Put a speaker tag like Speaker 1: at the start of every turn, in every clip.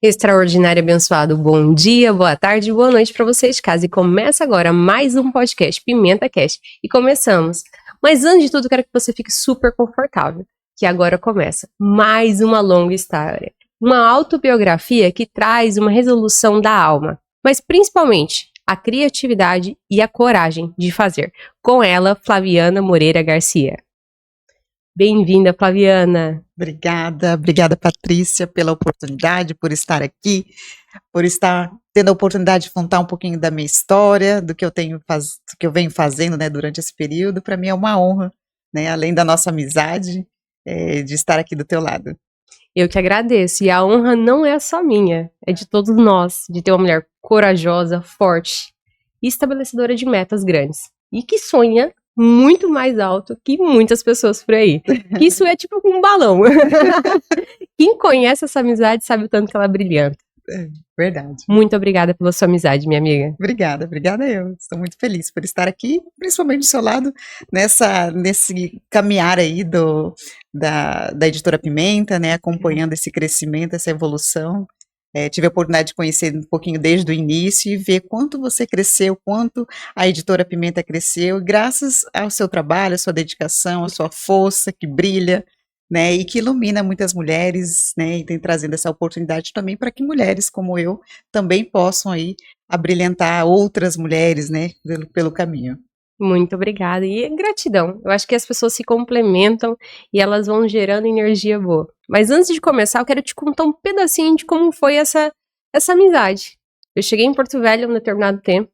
Speaker 1: Extraordinário, abençoado, bom dia, boa tarde, boa noite para vocês de casa. E começa agora mais um podcast, Pimenta Cast. E começamos. Mas antes de tudo, quero que você fique super confortável, que agora começa mais uma longa história. Uma autobiografia que traz uma resolução da alma, mas principalmente a criatividade e a coragem de fazer. Com ela, Flaviana Moreira Garcia. Bem-vinda, Flaviana.
Speaker 2: Obrigada, Patrícia, pela oportunidade, por estar aqui, por estar tendo a oportunidade de contar um pouquinho da minha história, do que eu venho fazendo, né, durante esse período. Para mim é uma honra, né, além da nossa amizade, de estar aqui do teu lado.
Speaker 1: Eu que agradeço, e a honra não é só minha, é de todos nós, de ter uma mulher corajosa, forte e estabelecedora de metas grandes, e que sonha muito mais alto que muitas pessoas por aí. Que isso é tipo um balão. Quem conhece essa amizade sabe o tanto que ela é brilhante.
Speaker 2: É verdade.
Speaker 1: Muito obrigada pela sua amizade, minha amiga.
Speaker 2: Obrigada eu. Estou muito feliz por estar aqui, principalmente do seu lado, nesse caminhar aí da Editora Pimenta, né, acompanhando esse crescimento, essa evolução. Tive a oportunidade de conhecer um pouquinho desde o início e ver quanto você cresceu, quanto a Editora Pimenta cresceu, graças ao seu trabalho, à sua dedicação, à sua força que brilha, né, e que ilumina muitas mulheres, né, e tem trazendo essa oportunidade também para que mulheres como eu também possam aí abrilhantar outras mulheres, né, pelo caminho.
Speaker 1: Muito obrigada. E gratidão. Eu acho que as pessoas se complementam e elas vão gerando energia boa. Mas antes de começar, eu quero te contar um pedacinho de como foi essa amizade. Eu cheguei em Porto Velho um determinado tempo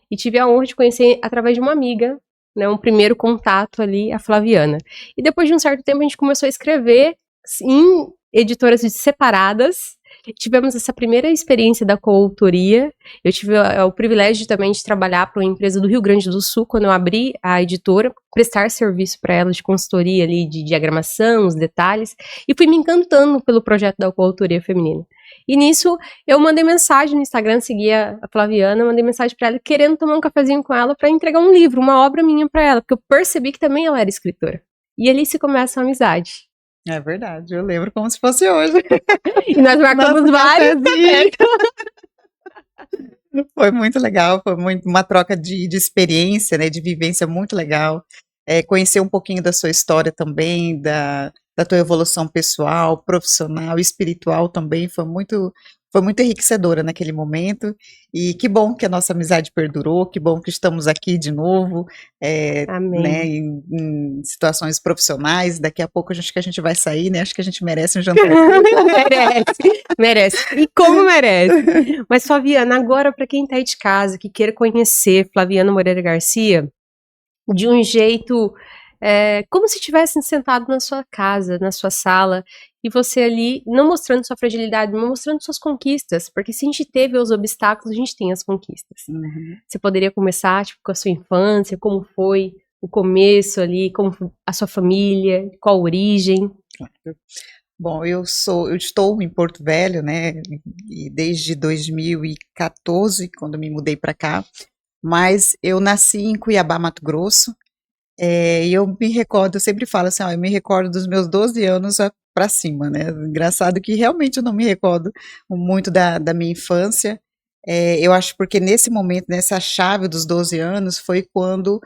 Speaker 1: e tive a honra de conhecer através de uma amiga, né, um primeiro contato ali, a Flaviana. E depois de um certo tempo a gente começou a escrever em editoras separadas. Tivemos essa primeira experiência da coautoria. Eu tive o privilégio também de trabalhar para uma empresa do Rio Grande do Sul, quando eu abri a editora, prestar serviço para ela de consultoria ali, de diagramação, os detalhes, e fui me encantando pelo projeto da coautoria feminina. E nisso, eu mandei mensagem no Instagram, seguia a Flaviana, mandei mensagem para ela, querendo tomar um cafezinho com ela para entregar um livro, uma obra minha para ela, porque eu percebi que também ela era escritora. E ali se começa a amizade.
Speaker 2: É verdade, eu lembro como se fosse hoje.
Speaker 1: E nós marcamos vários.
Speaker 2: Foi muito legal, foi uma troca de experiência, né, de vivência muito legal. Conhecer um pouquinho da sua história também, da tua evolução pessoal, profissional, espiritual também, foi muito enriquecedora naquele momento. E que bom que a nossa amizade perdurou, que bom que estamos aqui de novo,
Speaker 1: Amém.
Speaker 2: né, em situações profissionais. Daqui a pouco acho que a gente vai sair, né? Acho que a gente merece um jantar.
Speaker 1: Merece. E como merece. Mas, Flaviana, agora para quem tá aí de casa, que queira conhecer Flaviana Moreira Garcia, de um jeito como se estivesse sentado na sua casa, na sua sala, e você ali, não mostrando sua fragilidade, mas mostrando suas conquistas, porque se a gente teve os obstáculos, a gente tem as conquistas.
Speaker 2: Uhum.
Speaker 1: Você poderia começar, tipo, com a sua infância, como foi o começo ali, como a sua família, qual a origem?
Speaker 2: Bom, eu estou em Porto Velho, né, e desde 2014, quando me mudei para cá, mas eu nasci em Cuiabá, Mato Grosso. E eu me recordo, eu sempre falo assim, eu me recordo dos meus 12 anos para cima, né? Engraçado que realmente eu não me recordo muito da minha infância. Eu acho porque nesse momento, nessa chave dos 12 anos, foi quando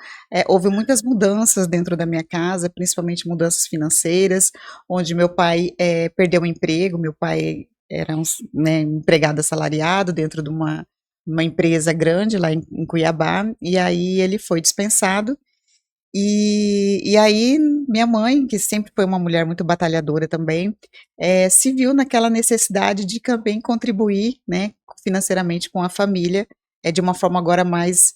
Speaker 2: houve muitas mudanças dentro da minha casa, principalmente mudanças financeiras, onde meu pai perdeu o emprego. Meu pai era né, empregado assalariado dentro de uma empresa grande lá em Cuiabá, e aí ele foi dispensado. E aí minha mãe, que sempre foi uma mulher muito batalhadora também, se viu naquela necessidade de também contribuir, né, financeiramente com a família, de uma forma agora mais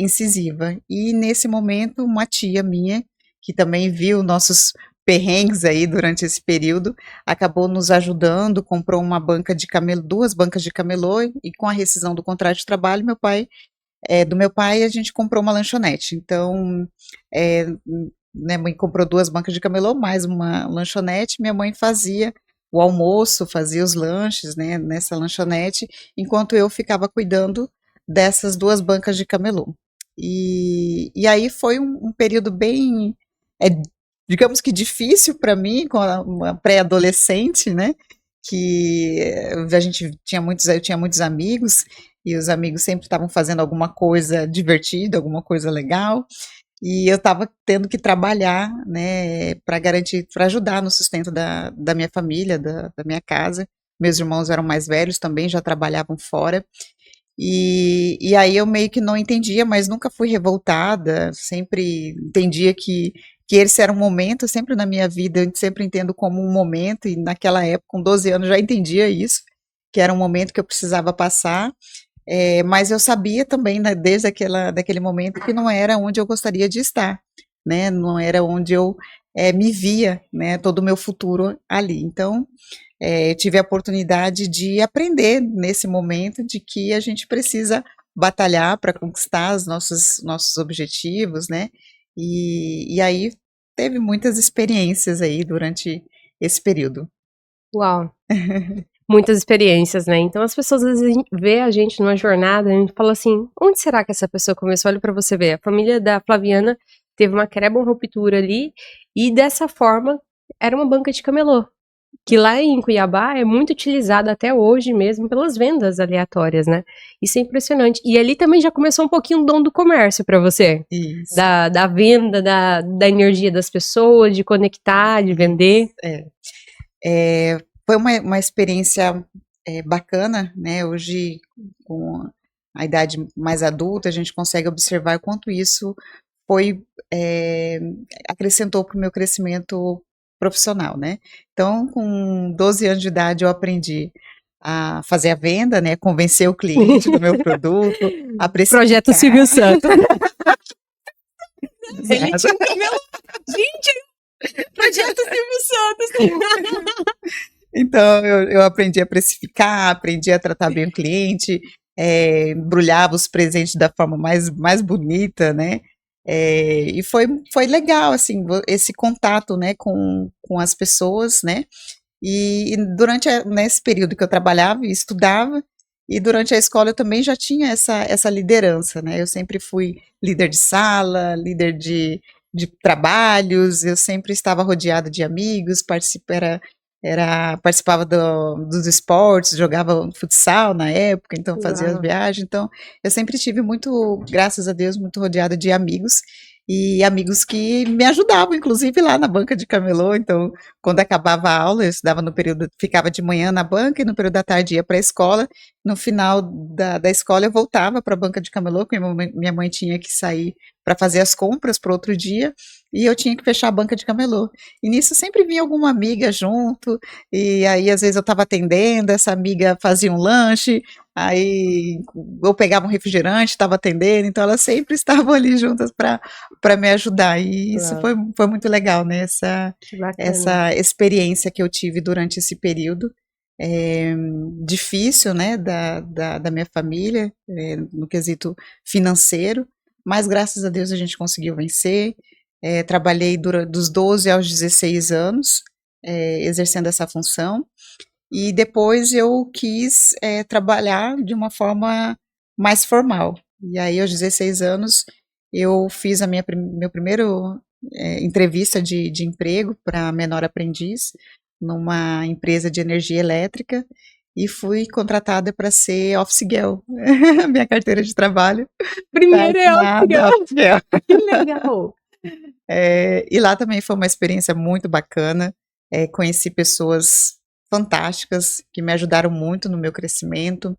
Speaker 2: incisiva. E nesse momento, uma tia minha, que também viu nossos perrengues aí durante esse período, acabou nos ajudando, comprou uma banca de camelô, 2 bancas de camelô, e com a rescisão do contrato de trabalho, do meu pai, a gente comprou uma lanchonete. Então, minha mãe comprou 2 bancas de camelô, mais uma lanchonete. Minha mãe fazia o almoço, fazia os lanches, né, nessa lanchonete, enquanto eu ficava cuidando dessas 2 bancas de camelô. E aí foi um período bem, digamos que difícil para mim, com uma pré-adolescente, né? que a gente tinha eu tinha muitos amigos, e os amigos sempre estavam fazendo alguma coisa divertida, alguma coisa legal, e eu estava tendo que trabalhar, né, para garantir, para ajudar no sustento da minha família, da minha casa. Meus irmãos eram mais velhos também, já trabalhavam fora. E aí eu meio que não entendia, mas nunca fui revoltada, sempre entendia que esse era um momento, sempre na minha vida, eu sempre entendo como um momento, e naquela época, com 12 anos, já entendia isso, que era um momento que eu precisava passar, mas eu sabia também, né, desde daquele momento, que não era onde eu gostaria de estar, né, não era onde eu me via, né, todo o meu futuro ali. Então, eu tive a oportunidade de aprender nesse momento de que a gente precisa batalhar para conquistar os nossos objetivos, né? E aí teve muitas experiências aí durante esse período.
Speaker 1: Uau, muitas experiências, né? Então as pessoas às vezes vê a gente numa jornada e a gente fala assim, onde será que essa pessoa começou? Olha pra você ver, a família da Flaviana teve uma quebra, uma ruptura ali, e dessa forma era uma banca de camelô, que lá em Cuiabá é muito utilizada até hoje mesmo pelas vendas aleatórias, né? Isso é impressionante. E ali também já começou um pouquinho o dom do comércio pra você.
Speaker 2: Isso.
Speaker 1: Da venda, da energia das pessoas, de conectar, de vender.
Speaker 2: Foi uma experiência bacana, né? Hoje, com a idade mais adulta, a gente consegue observar o quanto isso foi, acrescentou para o meu crescimento profissional, né? Então, com 12 anos de idade, eu aprendi a fazer a venda, né? Convencer o cliente do meu produto, a
Speaker 1: Projeto
Speaker 2: precificar.
Speaker 1: Silvio Santos. Ele
Speaker 2: Exato.
Speaker 1: tinha um cabelo. Gente, projeto Silvio Santos.
Speaker 2: Então, eu aprendi a precificar, aprendi a tratar bem o cliente, embrulhava os presentes da forma mais bonita, né? E foi legal, assim, esse contato, né, com as pessoas, né? E nesse período que eu trabalhava e estudava, e durante a escola eu também já tinha essa liderança, né? Eu sempre fui líder de sala, líder de trabalhos, eu sempre estava rodeada de amigos, participava dos esportes, jogava futsal na época, então fazia as
Speaker 1: Uau.
Speaker 2: viagens. Então, eu sempre tive muito, graças a Deus, muito rodeada de amigos, e amigos que me ajudavam, inclusive lá na banca de camelô. Então, quando acabava a aula, eu estudava no período, ficava de manhã na banca, e no período da tarde ia para a escola. No final da escola, eu voltava para a banca de camelô, porque minha mãe tinha que sair para fazer as compras para outro dia, e eu tinha que fechar a banca de camelô. E nisso sempre vinha alguma amiga junto, e aí às vezes eu estava atendendo, essa amiga fazia um lanche, aí eu pegava um refrigerante, estava atendendo, então elas sempre estavam ali juntas para me ajudar, e isso
Speaker 1: Uau,
Speaker 2: foi muito legal, né?
Speaker 1: que bacana.
Speaker 2: Essa experiência que eu tive durante esse período é, difícil, né, da minha família, no quesito financeiro, mas graças a Deus a gente conseguiu vencer. Trabalhei dos 12 aos 16 anos, exercendo essa função, e depois eu quis trabalhar de uma forma mais formal. E aí, aos 16 anos, eu fiz a meu primeiro entrevista de emprego para menor aprendiz numa empresa de energia elétrica, e fui contratada para ser office girl. Minha carteira de trabalho está
Speaker 1: Primeiro é
Speaker 2: assinada office girl.
Speaker 1: que legal.
Speaker 2: E lá também foi uma experiência muito bacana. Conheci pessoas fantásticas que me ajudaram muito no meu crescimento.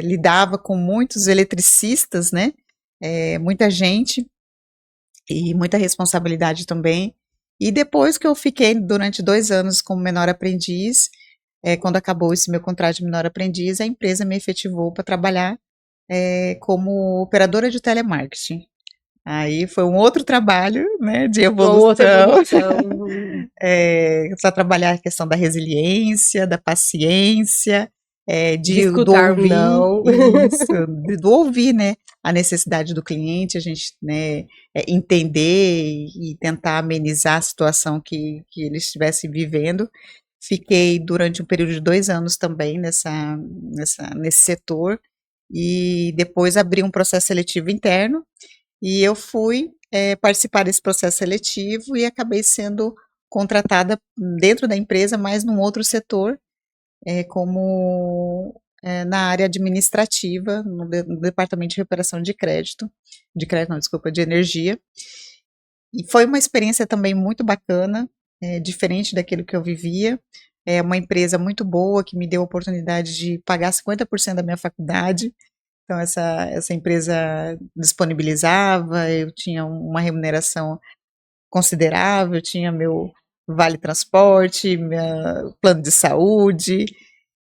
Speaker 2: Lidava com muitos eletricistas, né? Muita gente e muita responsabilidade também. E depois que eu fiquei durante 2 anos como menor aprendiz, quando acabou esse meu contrato de menor aprendiz, a empresa me efetivou para trabalhar como operadora de telemarketing. Aí foi um outro trabalho, né, de
Speaker 1: Uma outra
Speaker 2: evolução,
Speaker 1: evolução.
Speaker 2: só trabalhar a questão da resiliência, da paciência,
Speaker 1: De
Speaker 2: do
Speaker 1: escutar um
Speaker 2: ouvir,
Speaker 1: não.
Speaker 2: isso, do ouvir, né, a necessidade do cliente, a gente, né, entender e tentar amenizar a situação que ele estivesse vivendo. Fiquei durante um período de 2 anos também nesse setor, e depois abri um processo seletivo interno, e eu fui participar desse processo seletivo e acabei sendo contratada dentro da empresa, mas num outro setor, como na área administrativa, no departamento de recuperação de crédito não, desculpa, de energia. E foi uma experiência também muito bacana, diferente daquilo que eu vivia. É uma empresa muito boa que me deu a oportunidade de pagar 50% da minha faculdade. Então, essa empresa disponibilizava, eu tinha uma remuneração considerável, tinha meu vale transporte, meu plano de saúde,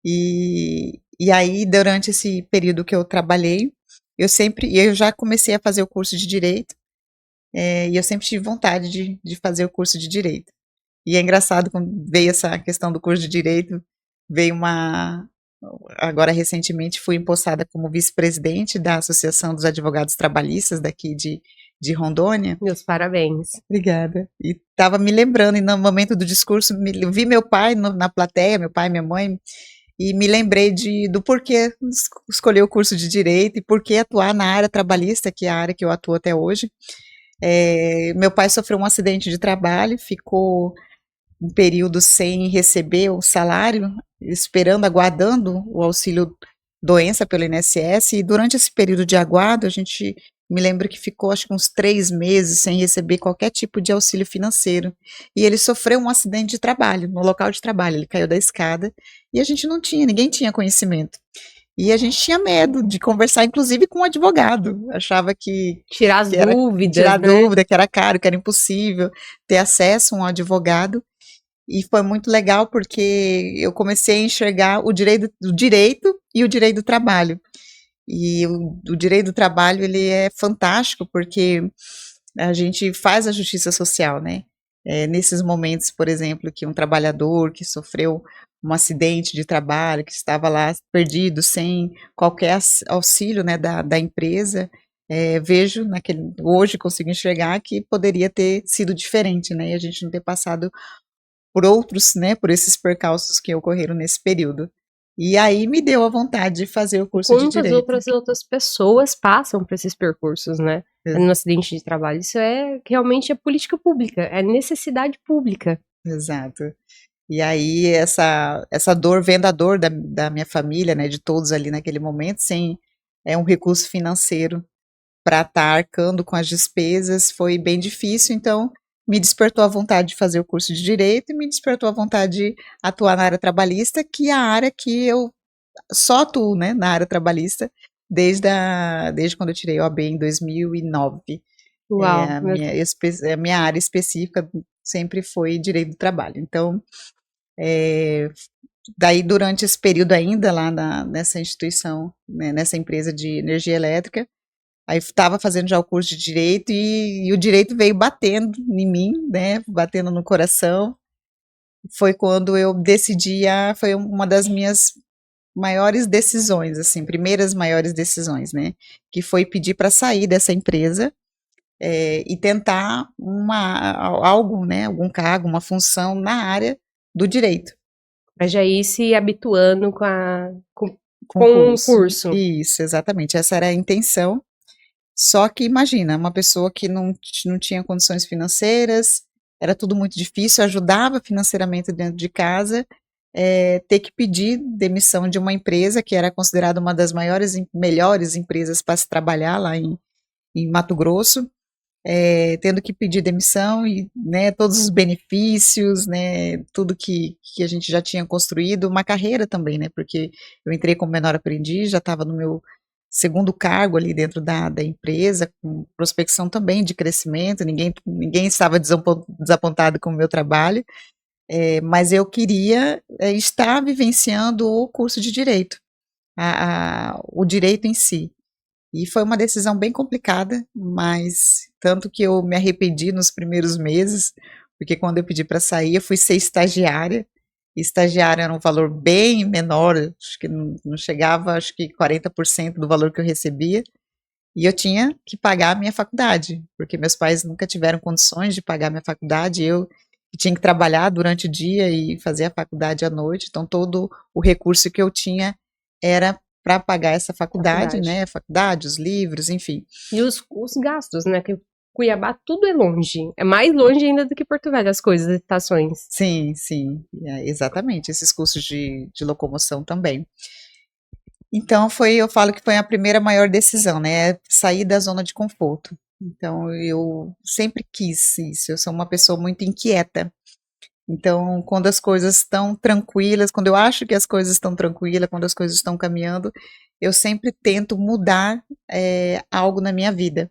Speaker 2: e aí, durante esse período que eu trabalhei, eu já comecei a fazer o curso de Direito, e eu sempre tive vontade de fazer o curso de Direito. E é engraçado, quando veio essa questão do curso de Direito, veio agora recentemente fui empossada como vice-presidente da Associação dos Advogados Trabalhistas daqui de Rondônia.
Speaker 1: Meus parabéns.
Speaker 2: Obrigada. E estava me lembrando, e no momento do discurso, vi meu pai na plateia, meu pai e minha mãe, e me lembrei do porquê escolher o curso de Direito e por que atuar na área trabalhista, que é a área que eu atuo até hoje. Meu pai sofreu um acidente de trabalho, ficou um período sem receber o salário, esperando, aguardando o auxílio doença pelo INSS, e durante esse período de aguardo, a gente me lembro que ficou acho que uns 3 meses sem receber qualquer tipo de auxílio financeiro, e ele sofreu um acidente de trabalho, no local de trabalho, ele caiu da escada, e a gente não tinha, ninguém tinha conhecimento. E a gente tinha medo de conversar, inclusive, com um advogado. Achava
Speaker 1: Tirar as
Speaker 2: que era
Speaker 1: dúvidas,
Speaker 2: tirar
Speaker 1: né?
Speaker 2: dúvida, que era caro, que era impossível ter acesso a um advogado. E foi muito legal porque eu comecei a enxergar o direito e o direito do trabalho. E o direito do trabalho, ele é fantástico porque a gente faz a justiça social, né? Nesses momentos, por exemplo, que um trabalhador que sofreu um acidente de trabalho, que estava lá perdido, sem qualquer auxílio, né, da empresa, vejo hoje consigo enxergar que poderia ter sido diferente, né? E a gente não ter passado por outros, né, por esses percalços que ocorreram nesse período. E aí me deu a vontade de fazer o curso de
Speaker 1: Quantas
Speaker 2: Direito.
Speaker 1: outras pessoas passam por esses percursos, né? No acidente de trabalho. Isso realmente é política pública, é necessidade pública.
Speaker 2: Exato. E aí essa dor, vendo a dor da minha família, né, de todos ali naquele momento, sem um recurso financeiro para estar arcando com as despesas, foi bem difícil, então me despertou a vontade de fazer o curso de Direito e me despertou a vontade de atuar na área trabalhista, que é a área que eu só atuo, né, na área trabalhista, desde quando eu tirei o AB em 2009.
Speaker 1: Uau,
Speaker 2: A minha área específica sempre foi Direito do Trabalho. Então, daí durante esse período ainda lá nessa instituição, né, nessa empresa de energia elétrica, aí estava fazendo já o curso de Direito e o Direito veio batendo em mim, né, batendo no coração. Foi quando eu decidi, foi uma das minhas maiores decisões, assim, primeiras maiores decisões, né, que foi pedir para sair dessa empresa, e tentar algo, né, algum cargo, uma função na área do direito.
Speaker 1: Para já ir se habituando com o
Speaker 2: Concurso.
Speaker 1: curso.
Speaker 2: Isso, exatamente, essa era a intenção. Só que imagina, uma pessoa que não tinha condições financeiras, era tudo muito difícil, ajudava financeiramente dentro de casa, ter que pedir demissão de uma empresa que era considerada uma das melhores empresas para se trabalhar lá em Mato Grosso, tendo que pedir demissão e, né, todos os benefícios, né, tudo que a gente já tinha construído, uma carreira também, né, porque eu entrei como menor aprendiz, já estava no meu segundo cargo ali dentro da empresa, com prospecção também de crescimento, ninguém estava desapontado com o meu trabalho, mas eu queria estar vivenciando o curso de Direito, o direito em si. E foi uma decisão bem complicada, mas tanto que eu me arrependi nos primeiros meses, porque quando eu pedi para sair, eu fui ser estagiária. E estagiária era um valor bem menor, acho que não chegava, acho que 40% do valor que eu recebia. E eu tinha que pagar a minha faculdade, porque meus pais nunca tiveram condições de pagar a minha faculdade. Eu tinha que trabalhar durante o dia e fazer a faculdade à noite, então todo o recurso que eu tinha era para pagar essa faculdade, né? A faculdade, os livros, enfim.
Speaker 1: E os gastos, né? Que Cuiabá tudo é longe. É mais longe ainda do que Porto Velho, as coisas, as estações.
Speaker 2: Sim, sim, exatamente, esses cursos de locomoção também. Então eu falo que foi a primeira maior decisão, né, sair da zona de conforto. Então eu sempre quis isso, eu sou uma pessoa muito inquieta. Então, quando as coisas estão tranquilas, quando eu acho que as coisas estão tranquilas, quando as coisas estão caminhando, eu sempre tento mudar algo na minha vida,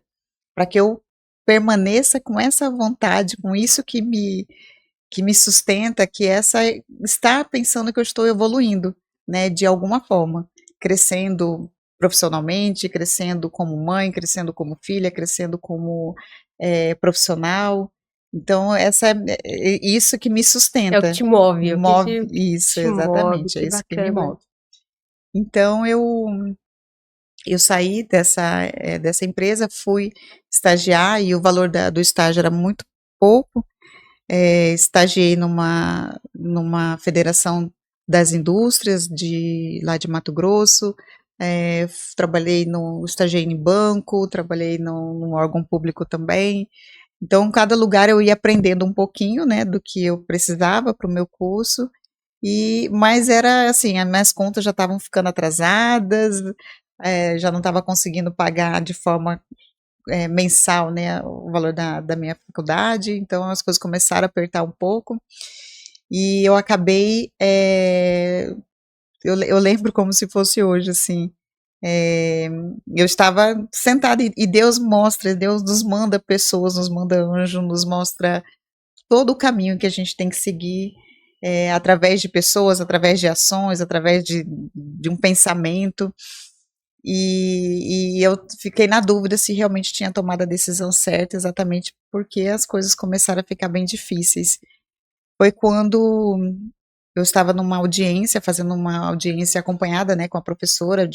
Speaker 2: para que eu permaneça com essa vontade, com isso que me sustenta, que é essa estar pensando que eu estou evoluindo, né, de alguma forma, crescendo profissionalmente, crescendo como mãe, crescendo como filha, crescendo como profissional. Então, isso que me
Speaker 1: É o que
Speaker 2: sustenta,
Speaker 1: te move, é o que
Speaker 2: move isso,
Speaker 1: te move,
Speaker 2: exatamente, é
Speaker 1: que
Speaker 2: isso que me
Speaker 1: bacana.
Speaker 2: move. Então, eu saí dessa empresa, fui estagiar e o valor do estágio era muito pouco. Estagiei numa federação das indústrias lá de Mato Grosso, estagiei em banco, trabalhei num órgão público também. Então, cada lugar eu ia aprendendo um pouquinho, né, do que eu precisava para o meu curso, mas era assim, as minhas contas já estavam ficando atrasadas, já não estava conseguindo pagar de forma mensal, né, o valor da minha faculdade, então as coisas começaram a apertar um pouco, e eu acabei, eu lembro como se fosse hoje, assim, é, eu estava sentada e Deus nos manda pessoas, nos manda anjo, nos mostra todo o caminho que a gente tem que seguir, através de pessoas, através de ações, através de um pensamento, e eu fiquei na dúvida se realmente tinha tomado a decisão certa, exatamente porque as coisas começaram a ficar bem difíceis. Foi quando eu estava numa audiência, fazendo uma audiência acompanhada, né, com a professora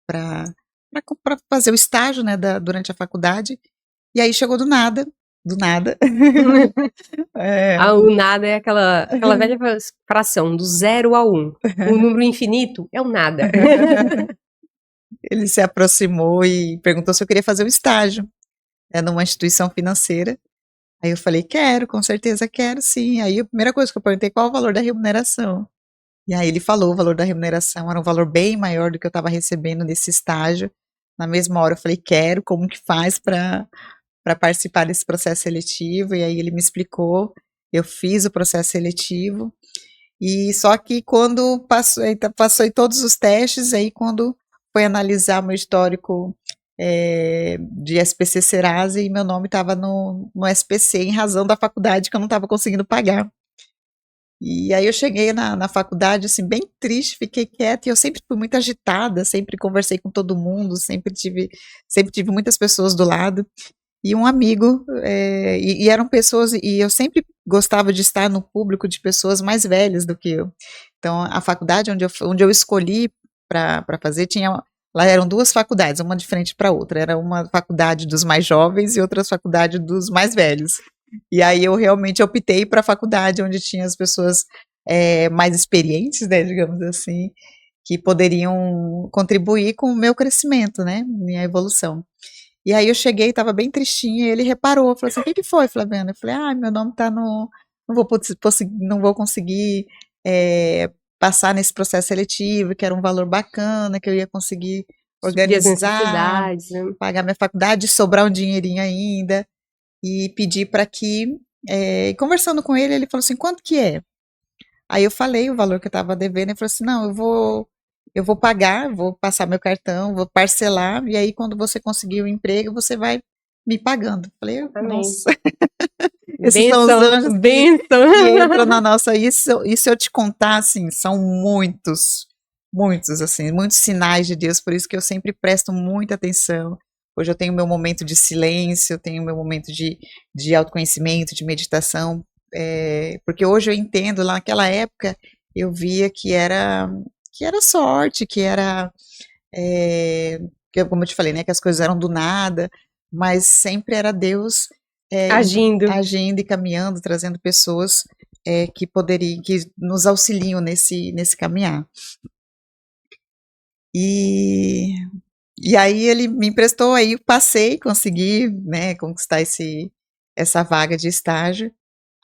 Speaker 2: para fazer o estágio, né, durante a faculdade, e aí chegou do nada. É,
Speaker 1: O nada é aquela velha fração, do 0 ao 1. O número infinito é o nada.
Speaker 2: ele se aproximou e perguntou se eu queria fazer o estágio, numa instituição financeira. Aí eu falei, quero, com certeza quero, sim. Aí a primeira coisa que eu perguntei, qual o valor da remuneração? E aí ele falou o valor da remuneração, era um valor bem maior do que eu estava recebendo nesse estágio. Na mesma hora eu falei, quero, como que faz para participar desse processo seletivo? E aí ele me explicou, eu fiz o processo seletivo, e só que quando passou em todos os testes, aí quando foi analisar meu histórico de SPC Serasa, e meu nome estava no SPC em razão da faculdade que eu não estava conseguindo pagar. E aí eu cheguei na faculdade, assim, bem triste, fiquei quieta, e eu sempre fui muito agitada, sempre conversei com todo mundo, sempre tive muitas pessoas do lado, e um amigo, e eram pessoas, e eu sempre gostava de estar no público de pessoas mais velhas do que eu. Então, a faculdade onde eu escolhi para fazer, lá eram duas faculdades, uma de frente para outra, era uma faculdade dos mais jovens e outra faculdade dos mais velhos. E aí eu realmente optei para a faculdade onde tinha as pessoas mais experientes, né, digamos assim, que poderiam contribuir com o meu crescimento, né, minha evolução. E aí eu cheguei, estava bem tristinha, e ele reparou, falou assim, o que que foi, Flaviana? Eu falei, meu nome está não vou conseguir passar nesse processo seletivo, que era um valor bacana, que eu ia conseguir
Speaker 1: Suprir as
Speaker 2: organizar,
Speaker 1: necessidades, né?
Speaker 2: pagar minha faculdade, sobrar um dinheirinho ainda, e pedir para conversando com ele, ele falou assim, quanto que é? Aí eu falei o valor que eu estava devendo, ele falou assim, não, eu vou pagar, vou passar meu cartão, vou parcelar, e aí quando você conseguir o emprego, você vai me pagando. Eu falei,
Speaker 1: Amém.
Speaker 2: nossa, esses são os
Speaker 1: Benção,
Speaker 2: anjos
Speaker 1: benção.
Speaker 2: que entram na nossa, isso eu te contar, assim, são muitos, assim, muitos sinais de Deus, por isso que eu sempre presto muita atenção. Hoje eu tenho meu momento de silêncio, eu tenho meu momento de autoconhecimento, de meditação, porque hoje eu entendo, lá naquela época, eu via que era sorte, como eu te falei, né, que as coisas eram do nada, mas sempre era Deus
Speaker 1: Agindo.
Speaker 2: agindo e caminhando, trazendo pessoas que nos auxiliam nesse caminhar. E E aí ele me emprestou, aí eu passei, consegui, né, conquistar essa vaga de estágio.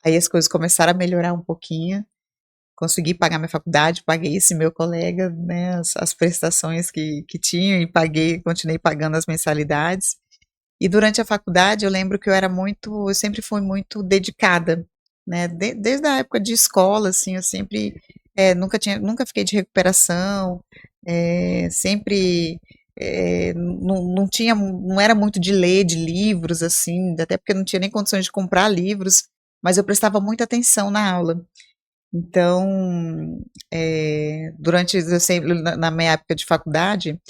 Speaker 2: Aí as coisas começaram a melhorar um pouquinho. Consegui pagar minha faculdade, paguei esse meu colega, né, as prestações que tinha e paguei, continuei pagando as mensalidades. E durante a faculdade eu lembro que eu sempre fui muito dedicada, né, desde a época de escola, assim, eu sempre, nunca fiquei de recuperação, sempre, não era muito de ler, de livros, assim, até porque eu não tinha nem condições de comprar livros, mas eu prestava muita atenção na aula. Então, durante, eu sempre, na minha época de faculdade,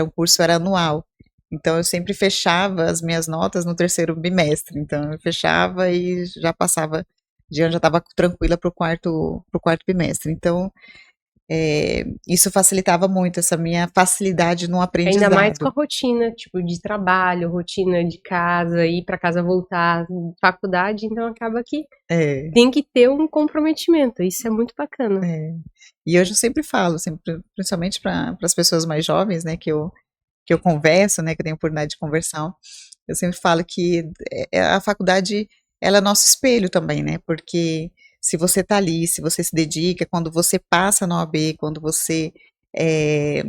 Speaker 2: o curso era anual. Então, eu sempre fechava as minhas notas no terceiro bimestre. Então, eu fechava e já passava de ano, já estava tranquila pro quarto bimestre. Então, isso facilitava muito, essa minha facilidade no
Speaker 1: Ainda mais com
Speaker 2: aprendizado.
Speaker 1: a rotina, tipo, de trabalho, rotina de casa, ir pra casa voltar, faculdade, então acaba que
Speaker 2: É,
Speaker 1: tem que ter um comprometimento. Isso é muito bacana.
Speaker 2: é. E hoje eu sempre falo, sempre, principalmente para as pessoas mais jovens, né, que eu converso, né, que eu tenho a oportunidade de conversar, eu sempre falo que a faculdade, ela é nosso espelho também, né, porque se você está ali, se você se dedica, quando você passa na OAB, quando você é,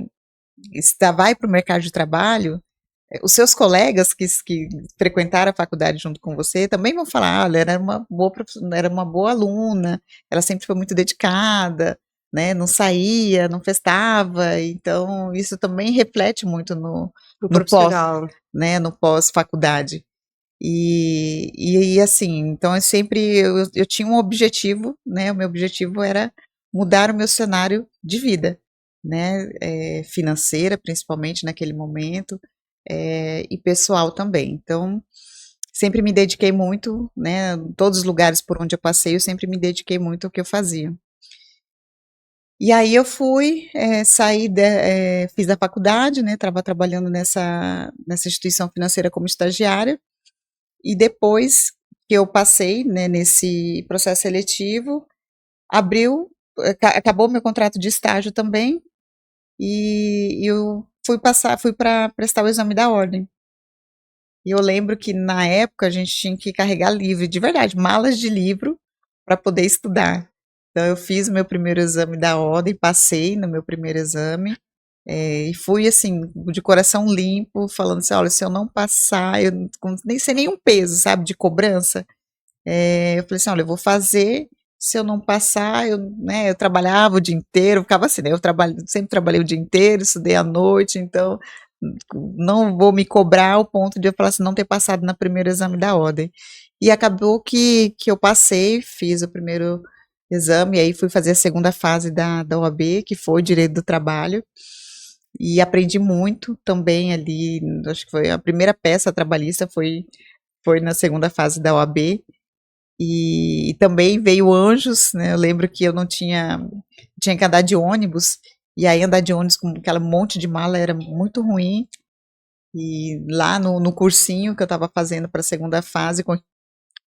Speaker 2: vai para o mercado de trabalho, os seus colegas que frequentaram a faculdade junto com você também vão falar, olha, era uma boa aluna, ela sempre foi muito dedicada, né, não saía, não festava, então isso também reflete muito
Speaker 1: O
Speaker 2: no pós,
Speaker 1: profissional.
Speaker 2: né, no pós-faculdade. E assim, então eu tinha um objetivo, né, o meu objetivo era mudar o meu cenário de vida, né, financeira, principalmente naquele momento, e pessoal também. Então, sempre me dediquei muito, né, em todos os lugares por onde eu passei, eu sempre me dediquei muito ao que eu fazia. E aí eu fui, fiz a faculdade, né, estava trabalhando nessa instituição financeira como estagiária, e depois que eu passei, né, nesse processo seletivo, acabou meu contrato de estágio também, e eu fui para prestar o exame da ordem. E eu lembro que na época a gente tinha que carregar livro, de verdade, malas de livro para poder estudar. Então eu fiz o meu primeiro exame da ordem, passei no meu primeiro exame, e fui assim, de coração limpo, falando assim, olha, se eu não passar, eu nem sei nenhum peso, sabe, de cobrança. Eu falei assim, olha, eu vou fazer, se eu não passar, né, eu trabalhava o dia inteiro, ficava assim, né, sempre trabalhei o dia inteiro, estudei à noite, então não vou me cobrar ao ponto de eu falar assim, não ter passado no primeiro exame da ordem. E acabou que eu passei, fiz o primeiro exame, e aí fui fazer a segunda fase da OAB, que foi Direito do Trabalho, e aprendi muito também ali, acho que foi a primeira peça trabalhista, foi na segunda fase da OAB, e também veio Anjos, né? Eu lembro que eu não tinha que andar de ônibus, e aí andar de ônibus com aquela monte de mala era muito ruim. E lá no cursinho que eu estava fazendo para a segunda fase,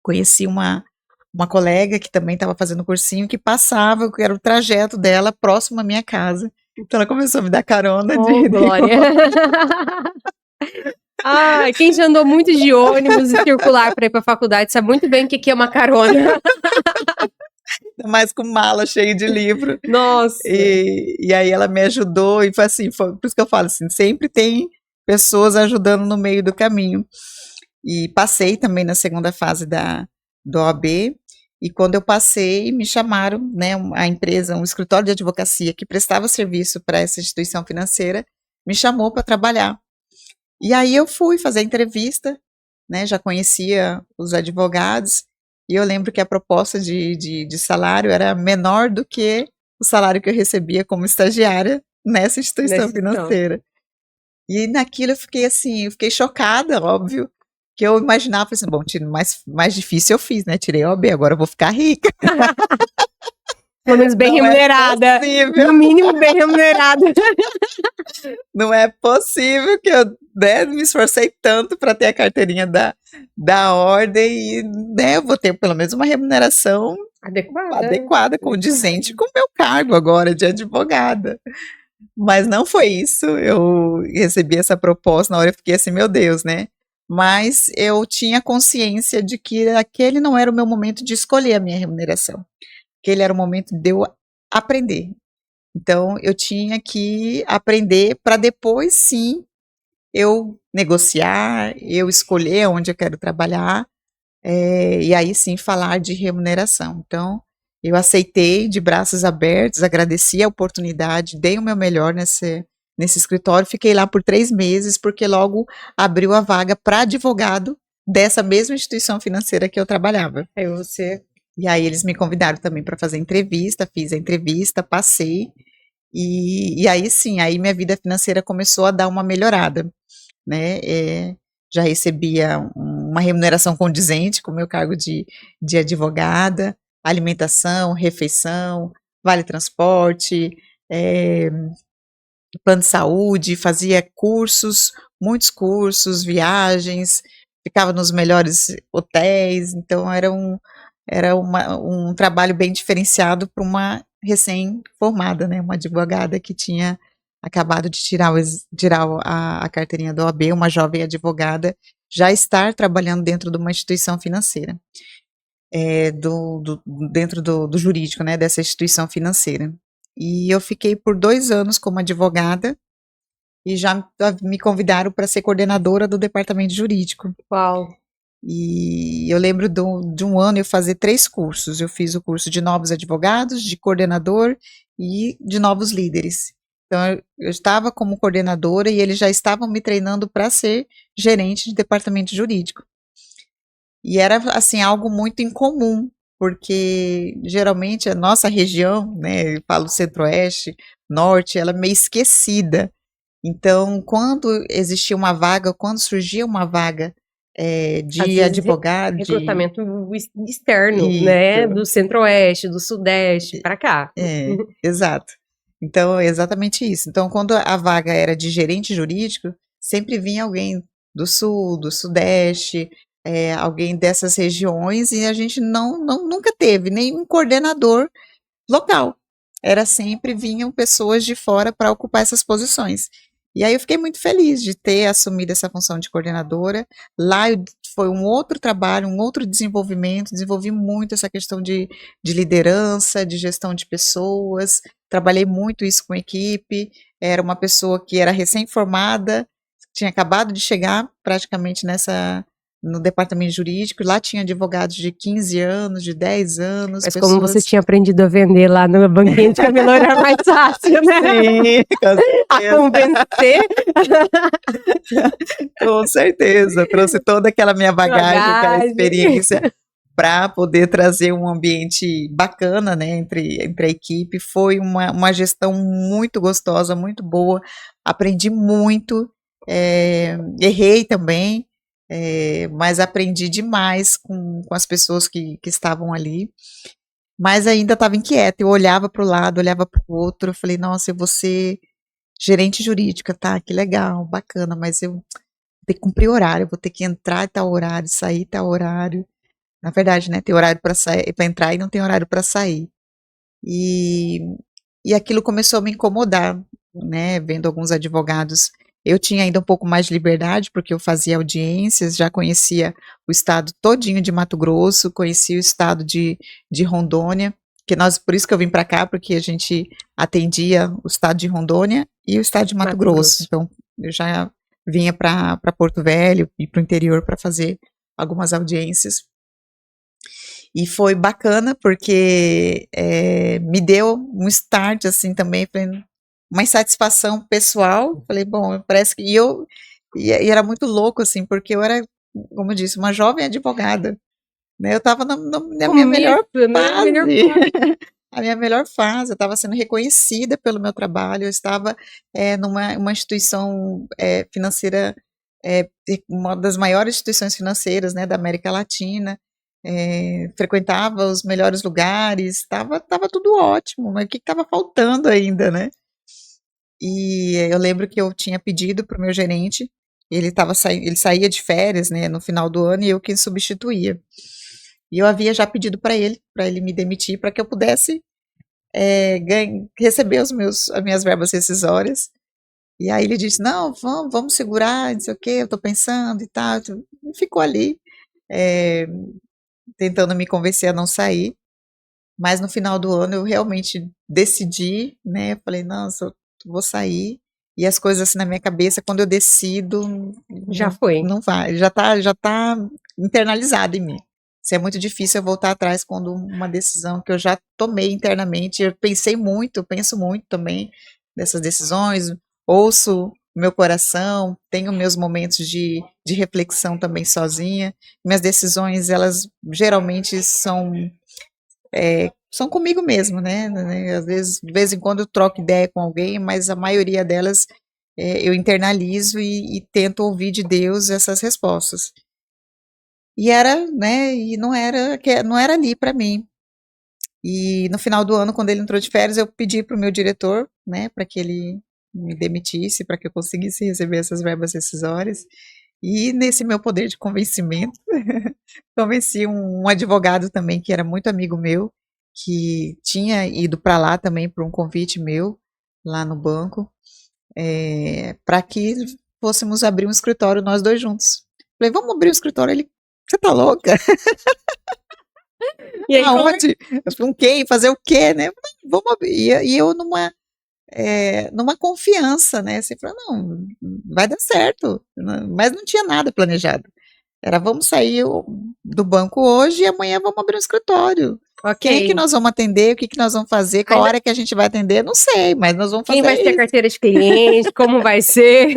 Speaker 2: conheci uma colega que também estava fazendo cursinho, que passava, que era o trajeto dela próximo à minha casa. Então ela começou a me dar carona
Speaker 1: Oh,
Speaker 2: de
Speaker 1: glória! Ah, quem já andou muito de ônibus e circular para ir para a faculdade sabe muito bem o que que é uma carona.
Speaker 2: mais com mala cheia de livro.
Speaker 1: Nossa!
Speaker 2: E aí ela me ajudou, e foi assim, por isso que eu falo assim, sempre tem pessoas ajudando no meio do caminho. E passei também na segunda fase do OAB, e quando eu passei, me chamaram, né, a empresa, um escritório de advocacia que prestava serviço para essa instituição financeira, me chamou para trabalhar. E aí eu fui fazer a entrevista, né, já conhecia os advogados, e eu lembro que a proposta de salário era menor do que o salário que eu recebia como estagiária nessa instituição
Speaker 1: Nessa edição.
Speaker 2: financeira. E naquilo eu fiquei assim, eu fiquei chocada, óbvio, que eu imaginava, assim, bom, mais difícil eu fiz, né, tirei OAB, agora eu vou ficar rica.
Speaker 1: Pelo menos bem
Speaker 2: Não é
Speaker 1: remunerada.
Speaker 2: possível,
Speaker 1: No mínimo, bem remunerada.
Speaker 2: não é possível que eu, né, me esforcei tanto para ter a carteirinha da ordem e, né, eu vou ter pelo menos uma remuneração
Speaker 1: Adequada.
Speaker 2: adequada, condizente com o meu cargo agora de advogada. Mas não foi isso. Eu recebi essa proposta, na hora eu fiquei assim, meu Deus, né? Mas eu tinha consciência de que aquele não era o meu momento de escolher a minha remuneração. Aquele era o momento de eu aprender. Então, eu tinha que aprender para depois, sim, eu negociar, eu escolher onde eu quero trabalhar, e aí sim falar de remuneração. Então, eu aceitei de braços abertos, agradeci a oportunidade, dei o meu melhor nesse escritório, fiquei lá por 3 meses, porque logo abriu a vaga para advogado dessa mesma instituição financeira que eu trabalhava.
Speaker 1: Aí você.
Speaker 2: E aí eles me convidaram também para fazer entrevista, fiz a entrevista, passei, e aí sim, aí minha vida financeira começou a dar uma melhorada, né? Já recebia uma remuneração condizente com o meu cargo de advogada, alimentação, refeição, vale transporte, plano de saúde, fazia cursos, muitos cursos, viagens, ficava nos melhores hotéis, então era um trabalho bem diferenciado para uma recém-formada, né, uma advogada que tinha acabado de tirar a carteirinha da OAB, uma jovem advogada, já estar trabalhando dentro de uma instituição financeira, dentro do jurídico, né, dessa instituição financeira. E eu fiquei por 2 anos como advogada e já me convidaram para ser coordenadora do departamento jurídico.
Speaker 1: Uau.
Speaker 2: E eu lembro de um ano eu fazer 3 cursos. Eu fiz o curso de novos advogados, de coordenador e de novos líderes. Então, eu estava como coordenadora e eles já estavam me treinando para ser gerente de departamento jurídico. E era, assim, algo muito incomum, porque geralmente a nossa região, né, eu falo centro-oeste, norte, ela é meio esquecida. Então, quando existia uma vaga, quando surgia uma vaga
Speaker 1: Às
Speaker 2: de
Speaker 1: vezes,
Speaker 2: advogado,
Speaker 1: recrutamento externo, né?
Speaker 2: isso,
Speaker 1: Do centro-oeste, do sudeste, para cá.
Speaker 2: exato. Então, é exatamente isso. Então, quando a vaga era de gerente jurídico, sempre vinha alguém do sul, do sudeste, alguém dessas regiões, e a gente nunca teve nenhum coordenador local. Era sempre vinham pessoas de fora para ocupar essas posições. E aí eu fiquei muito feliz de ter assumido essa função de coordenadora. Lá foi um outro trabalho, um outro desenvolvimento, desenvolvi muito essa questão de liderança, de gestão de pessoas, trabalhei muito isso com equipe, era uma pessoa que era recém-formada, tinha acabado de chegar praticamente no departamento jurídico, lá tinha advogados de 15 anos, de 10 anos,
Speaker 1: Mas como você
Speaker 2: pessoas...
Speaker 1: tinha aprendido a vender lá no banquinho de camelô, era mais fácil, né?
Speaker 2: Sim,
Speaker 1: A convencer.
Speaker 2: com certeza, trouxe toda aquela minha bagagem, aquela experiência para poder trazer um ambiente bacana, né, entre a equipe. Foi uma gestão muito gostosa, muito boa, aprendi muito, errei também, mas aprendi demais com as pessoas que estavam ali, mas ainda estava inquieta, eu olhava para o lado, olhava para o outro, eu falei, nossa, eu vou ser gerente jurídica, tá, que legal, bacana, mas eu vou ter que cumprir horário, eu vou ter que entrar em tal horário, sair em tal horário, na verdade, né, tem horário para sair, para entrar e não tem horário para sair, e, e aquilo começou a me incomodar, né, vendo alguns advogados. Eu tinha ainda um pouco mais de liberdade, porque eu fazia audiências, já conhecia o estado todinho de Mato Grosso, conhecia o estado de Rondônia, por isso que eu vim para cá, porque a gente atendia o estado de Rondônia e o estado de Mato Grosso. Então, eu já vinha para Porto Velho e para o interior para fazer algumas audiências. E foi bacana, porque me deu um start, assim, também, uma insatisfação pessoal. Falei, bom, parece que... E era muito louco, assim, porque eu era, como eu disse, uma jovem advogada, né? Eu estava na minha melhor fase. A minha melhor fase, eu estava sendo reconhecida pelo meu trabalho, eu estava numa instituição financeira, uma das maiores instituições financeiras, né, da América Latina, frequentava os melhores lugares, estava tudo ótimo, mas o que estava faltando ainda, né? E eu lembro que eu tinha pedido para o meu gerente, ele saía de férias, né, no final do ano, e eu que substituía. E eu havia já pedido para ele me demitir, para que eu pudesse receber as minhas verbas rescisórias. E aí ele disse, não, vamos segurar, não sei o quê, eu estou pensando e tal. Ficou ali, é, tentando me convencer a não sair. Mas no final do ano eu realmente decidi, né? Eu falei, nossa, eu vou sair. E as coisas assim na minha cabeça, quando eu decido,
Speaker 1: Já foi.
Speaker 2: não vai, já tá internalizado em mim. Isso é muito difícil eu voltar atrás quando uma decisão que eu já tomei internamente, eu pensei muito, eu penso muito também nessas decisões, ouço meu coração, tenho meus momentos de reflexão também sozinha. Minhas decisões, elas geralmente são comigo mesmo, né? Às vezes, de vez em quando eu troco ideia com alguém, mas a maioria delas eu internalizo e tento ouvir de Deus essas respostas. E era, né? E não era ali para mim. E no final do ano, quando ele entrou de férias, eu pedi para o meu diretor, né, para que ele me demitisse, para que eu conseguisse receber essas verbas rescisórias. E nesse meu poder de convencimento, convenci um advogado também, que era muito amigo meu, que tinha ido para lá também por um convite meu, lá no banco, para que fôssemos abrir um escritório nós dois juntos. Falei, vamos abrir um escritório? Ele, você tá louca?
Speaker 1: E aí,
Speaker 2: Aonde? Com quem? Fazer o quê, né? Vamos abrir. E eu numa confiança, né? Assim, falei, não, vai dar certo. Mas não tinha nada planejado. Era, vamos sair do banco hoje e amanhã vamos abrir um escritório. Quem que
Speaker 1: ok.
Speaker 2: nós vamos atender? O que que nós vamos fazer? Qual
Speaker 1: Ainda-
Speaker 2: hora que a gente vai atender? Não sei, mas nós vamos
Speaker 1: Quem
Speaker 2: fazer
Speaker 1: vai ser
Speaker 2: isso.
Speaker 1: carteira de cliente? Como vai ser?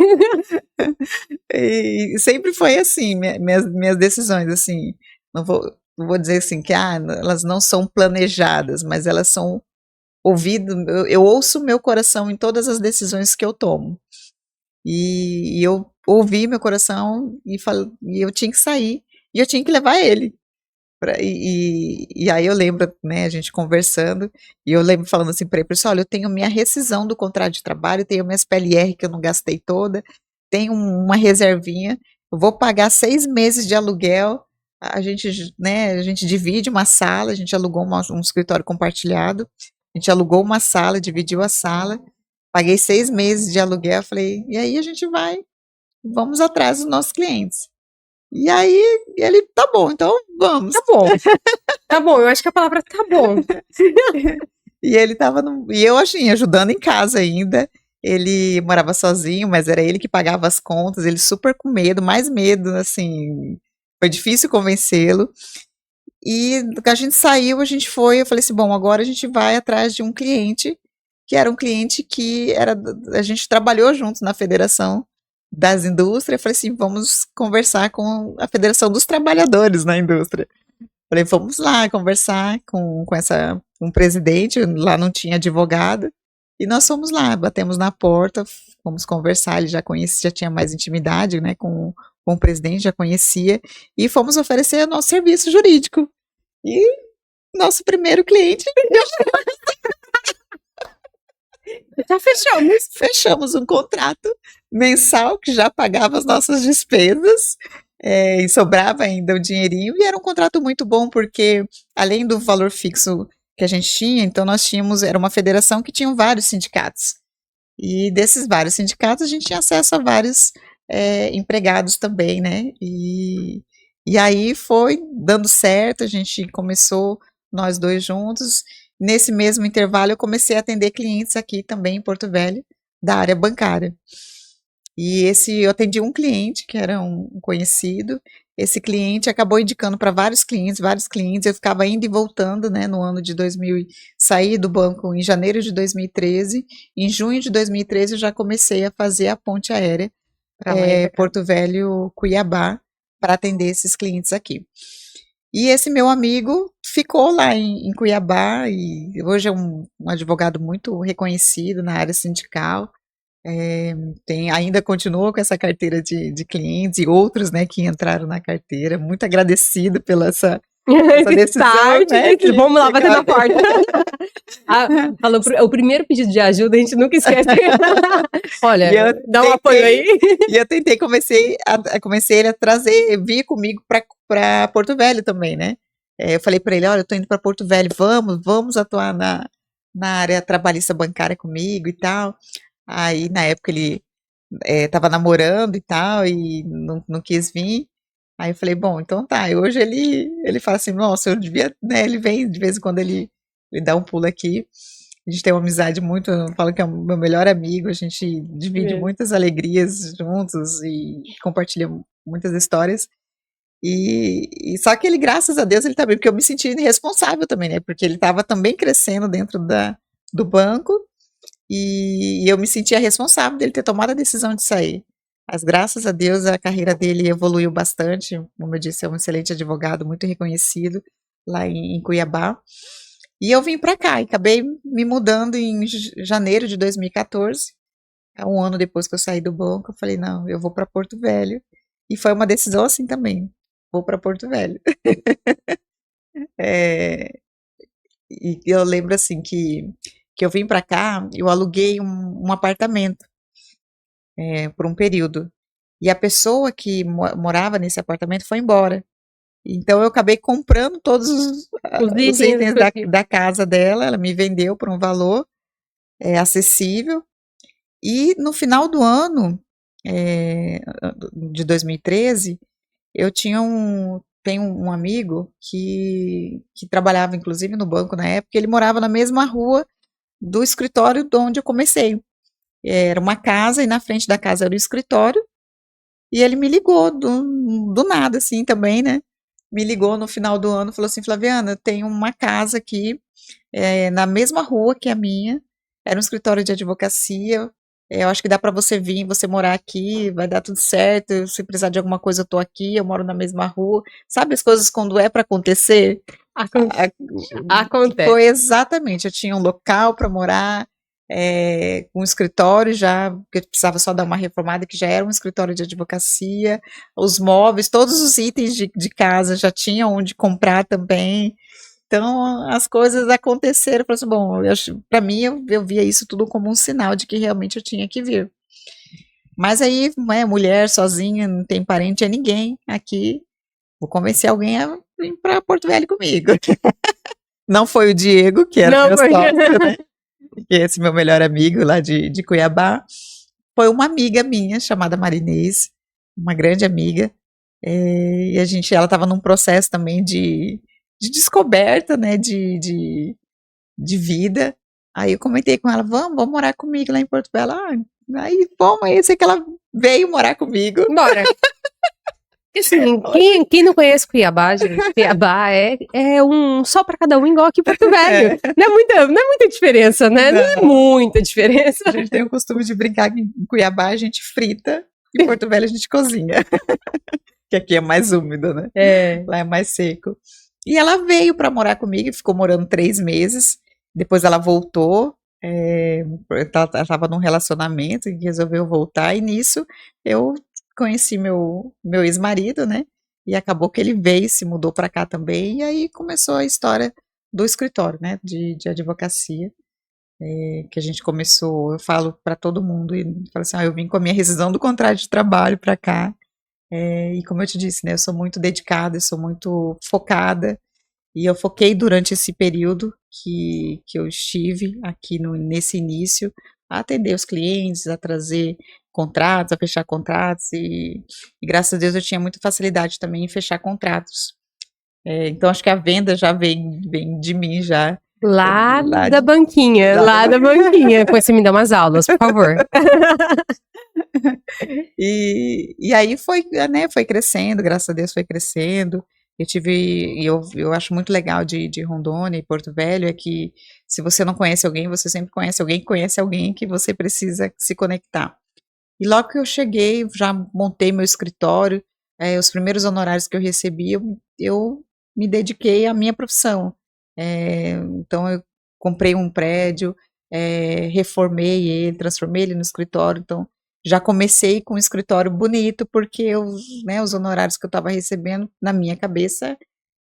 Speaker 2: E sempre foi assim, minhas decisões, assim, não vou dizer assim que elas não são planejadas, mas elas são ouvidas, eu ouço meu coração em todas as decisões que eu tomo. E eu ouvi meu coração e eu tinha que sair, e eu tinha que levar ele. E aí eu lembro, né, a gente conversando, e eu lembro falando assim para ele, olha, eu tenho minha rescisão do contrato de trabalho, tenho minhas PLR que eu não gastei toda, tenho uma reservinha, eu vou pagar 6 meses de aluguel, a gente divide uma sala, a gente alugou um escritório compartilhado, a gente alugou uma sala, dividiu a sala, paguei 6 meses de aluguel, falei, e aí a gente vamos atrás dos nossos clientes. E aí ele, tá bom, então vamos.
Speaker 1: Tá bom. Tá bom, eu acho que a palavra tá bom.
Speaker 2: E ele tava e eu assim, ajudando em casa ainda. Ele morava sozinho, mas era ele que pagava as contas, ele super com medo, mais medo, assim, foi difícil convencê-lo. E a gente saiu, a gente foi, eu falei assim, bom, agora a gente vai atrás de um cliente, que era um cliente a gente trabalhou juntos na Federação das Indústrias, eu falei assim, vamos conversar com a Federação dos Trabalhadores na indústria. Falei, vamos lá conversar com o presidente, lá não tinha advogado, e nós fomos lá, batemos na porta, fomos conversar, ele já conhecia, já tinha mais intimidade, né, com o presidente, já conhecia, e fomos oferecer o nosso serviço jurídico. E nosso primeiro cliente,
Speaker 1: Já fechamos.
Speaker 2: fechamos um contrato mensal que já pagava as nossas despesas, e sobrava ainda o dinheirinho, e era um contrato muito bom, porque além do valor fixo que a gente tinha, então era uma federação que tinha vários sindicatos. E desses vários sindicatos a gente tinha acesso a vários empregados também, né? E aí foi dando certo, a gente começou nós dois juntos. Nesse mesmo intervalo eu comecei a atender clientes aqui também em Porto Velho, da área bancária. E eu atendi um cliente que era um conhecido. Esse cliente acabou indicando para vários clientes. Eu ficava indo e voltando, né, no ano de 2000, saí do banco em janeiro de 2013. Em junho de 2013 eu já comecei a fazer a ponte aérea
Speaker 1: Pra lá e pra cá.
Speaker 2: Porto Velho, Cuiabá, para atender esses clientes aqui. E esse meu amigo ficou lá em Cuiabá e hoje é um advogado muito reconhecido na área sindical. Ainda continua com essa carteira de clientes e outros, né, que entraram na carteira. Muito agradecido pela essa decisão,
Speaker 1: Tarde,
Speaker 2: né?
Speaker 1: vamos lá bater na porta. Falou, o primeiro pedido de ajuda a gente nunca esquece. Olha, dá um apoio aí.
Speaker 2: E eu tentei, comecei ele a vir comigo para Porto Velho também, né? Eu falei para ele, olha, eu tô indo para Porto Velho, vamos atuar na área trabalhista bancária comigo e tal. Aí, na época, ele tava namorando e tal, e não quis vir. Aí eu falei, bom, então tá. E hoje ele fala assim, nossa, eu devia, né? Ele vem de vez em quando ele dá um pulo aqui. A gente tem uma amizade muito, eu falo que é o meu melhor amigo, a gente divide
Speaker 1: Mesmo.
Speaker 2: muitas alegrias juntos e compartilha muitas histórias. E só que ele, graças a Deus, ele tá bem, porque eu me senti irresponsável também, né? Porque ele estava também crescendo dentro do banco e eu me sentia responsável dele ter tomado a decisão de sair. Mas graças a Deus a carreira dele evoluiu bastante. Como eu disse, é um excelente advogado, muito reconhecido lá em Cuiabá. E eu vim para cá e acabei me mudando em janeiro de 2014. Um ano depois que eu saí do banco, eu falei, não, eu vou para Porto Velho. E foi uma decisão assim também. Vou para Porto Velho. É, e eu lembro assim que eu vim para cá, eu aluguei um apartamento por um período. E a pessoa que morava nesse apartamento foi embora. Então eu acabei comprando todos
Speaker 1: Os
Speaker 2: os
Speaker 1: itens
Speaker 2: itens da,
Speaker 1: exclusivos.
Speaker 2: da casa dela, ela me vendeu por um valor acessível. E no final do ano é, de 2013, eu tenho um amigo que trabalhava inclusive no banco na época, ele morava na mesma rua do escritório de onde eu comecei. Era uma casa e na frente da casa era o escritório. E ele me ligou do nada, assim, também, né? Me ligou no final do ano, falou assim, Flaviana, eu tenho uma casa aqui, na mesma rua que a minha, era um escritório de advocacia, eu acho que dá para você vir, você morar aqui, vai dar tudo certo, se precisar de alguma coisa eu tô aqui, eu moro na mesma rua, sabe as coisas quando é para acontecer?
Speaker 1: Acon-
Speaker 2: A-
Speaker 1: Acontece.
Speaker 2: Foi exatamente, eu tinha um local para morar, um escritório já, que eu precisava só dar uma reformada, que já era um escritório de advocacia, os móveis, todos os itens de casa já tinham onde comprar também. Então as coisas aconteceram, eu falei assim, bom, para mim eu via isso tudo como um sinal de que realmente eu tinha que vir. Mas aí, né, mulher sozinha, não tem parente, é ninguém aqui, vou convencer alguém a vir para Porto Velho comigo. Não foi o Diego, que era
Speaker 1: Não,
Speaker 2: meu
Speaker 1: porque.
Speaker 2: sócio, né? Que é esse meu melhor amigo lá de Cuiabá, foi uma amiga minha chamada Marinês, uma grande amiga, e ela estava num processo também de descoberta, né, de vida. Aí eu comentei com ela, vamos morar comigo lá em Porto Belo. Aí, bom, aí eu sei que ela veio morar comigo.
Speaker 1: Bora. Assim, quem não conhece Cuiabá, gente, Cuiabá é um só pra cada um, igual aqui em Porto Velho. Não é muita diferença, né? Não é
Speaker 2: Não,
Speaker 1: muita diferença.
Speaker 2: a gente tem o costume de brincar que em Cuiabá a gente frita, em Porto Velho a gente cozinha, que aqui é mais úmido, né?
Speaker 1: É.
Speaker 2: Lá é mais seco. E ela veio para morar comigo e ficou morando 3 meses. Depois ela voltou. Ela estava num relacionamento e resolveu voltar. E nisso eu conheci meu ex-marido, né? E acabou que ele veio, se mudou para cá também. E aí começou a história do escritório, né? De advocacia. Que a gente começou, eu falo para todo mundo, e falo assim, eu vim com a minha rescisão do contrato de trabalho para cá, e como eu te disse, né, eu sou muito dedicada, eu sou muito focada, e eu foquei durante esse período que eu estive aqui nesse início, a atender os clientes, a trazer contratos, a fechar contratos, e graças a Deus eu tinha muita facilidade também em fechar contratos. Então acho que a venda já vem de mim já,
Speaker 1: Lá
Speaker 2: lá,
Speaker 1: da banquinha,
Speaker 2: lá
Speaker 1: lá da banquinha. Depois você me dá umas aulas, por favor.
Speaker 2: E aí foi, né, foi crescendo, graças a Deus foi crescendo. Eu acho muito legal de Rondônia e Porto Velho é que se você não conhece alguém, você sempre conhece alguém que conhece alguém que você precisa se conectar. E logo que eu cheguei, já montei meu escritório, os primeiros honorários que eu recebi, eu me dediquei à minha profissão. Então eu comprei um prédio, reformei ele, transformei ele no escritório, então já comecei com um escritório bonito, porque os honorários que eu estava recebendo, na minha cabeça,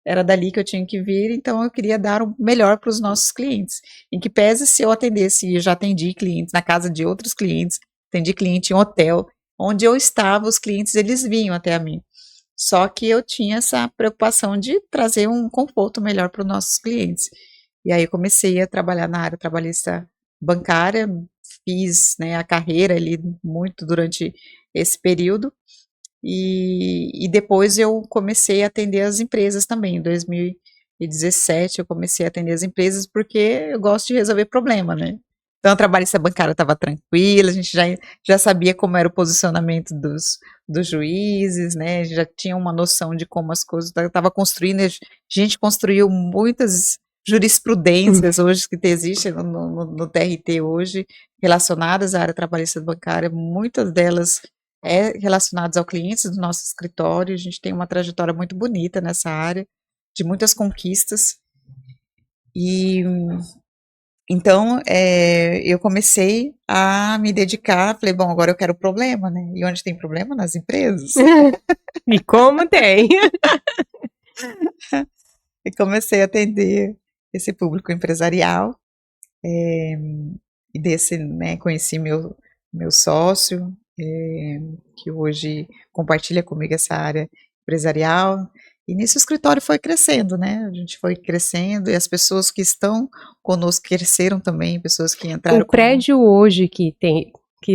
Speaker 2: era dali que eu tinha que vir, então eu queria dar o melhor para os nossos clientes. Em que pese se eu atendesse, eu já atendi clientes na casa de outros clientes, atendi cliente em hotel, onde eu estava, os clientes eles vinham até a mim. Só que eu tinha essa preocupação de trazer um conforto melhor para os nossos clientes. E aí eu comecei a trabalhar na área trabalhista bancária, fiz, né, a carreira ali muito durante esse período, e depois eu comecei a atender as empresas também. Em 2017 eu comecei a atender as empresas porque eu gosto de resolver problema, né? Então a trabalhista bancária estava tranquila, a gente já sabia como era o posicionamento dos juízes, né? Já tinha uma noção de como as coisas estava construindo. A gente construiu muitas jurisprudências hoje que existem no TRT hoje relacionadas à área trabalhista bancária, muitas delas relacionadas ao cliente do nosso escritório. A gente tem uma trajetória muito bonita nessa área, de muitas conquistas. E então eu comecei a me dedicar, falei, bom, agora eu quero problema, né? E onde tem problema? Nas empresas.
Speaker 1: E como tem?
Speaker 2: E comecei a atender esse público empresarial, e desse, né, conheci meu sócio, que hoje compartilha comigo essa área empresarial, e nisso o escritório foi crescendo, né, a gente foi crescendo, e as pessoas que estão conosco cresceram também, pessoas que entraram
Speaker 1: O prédio hoje que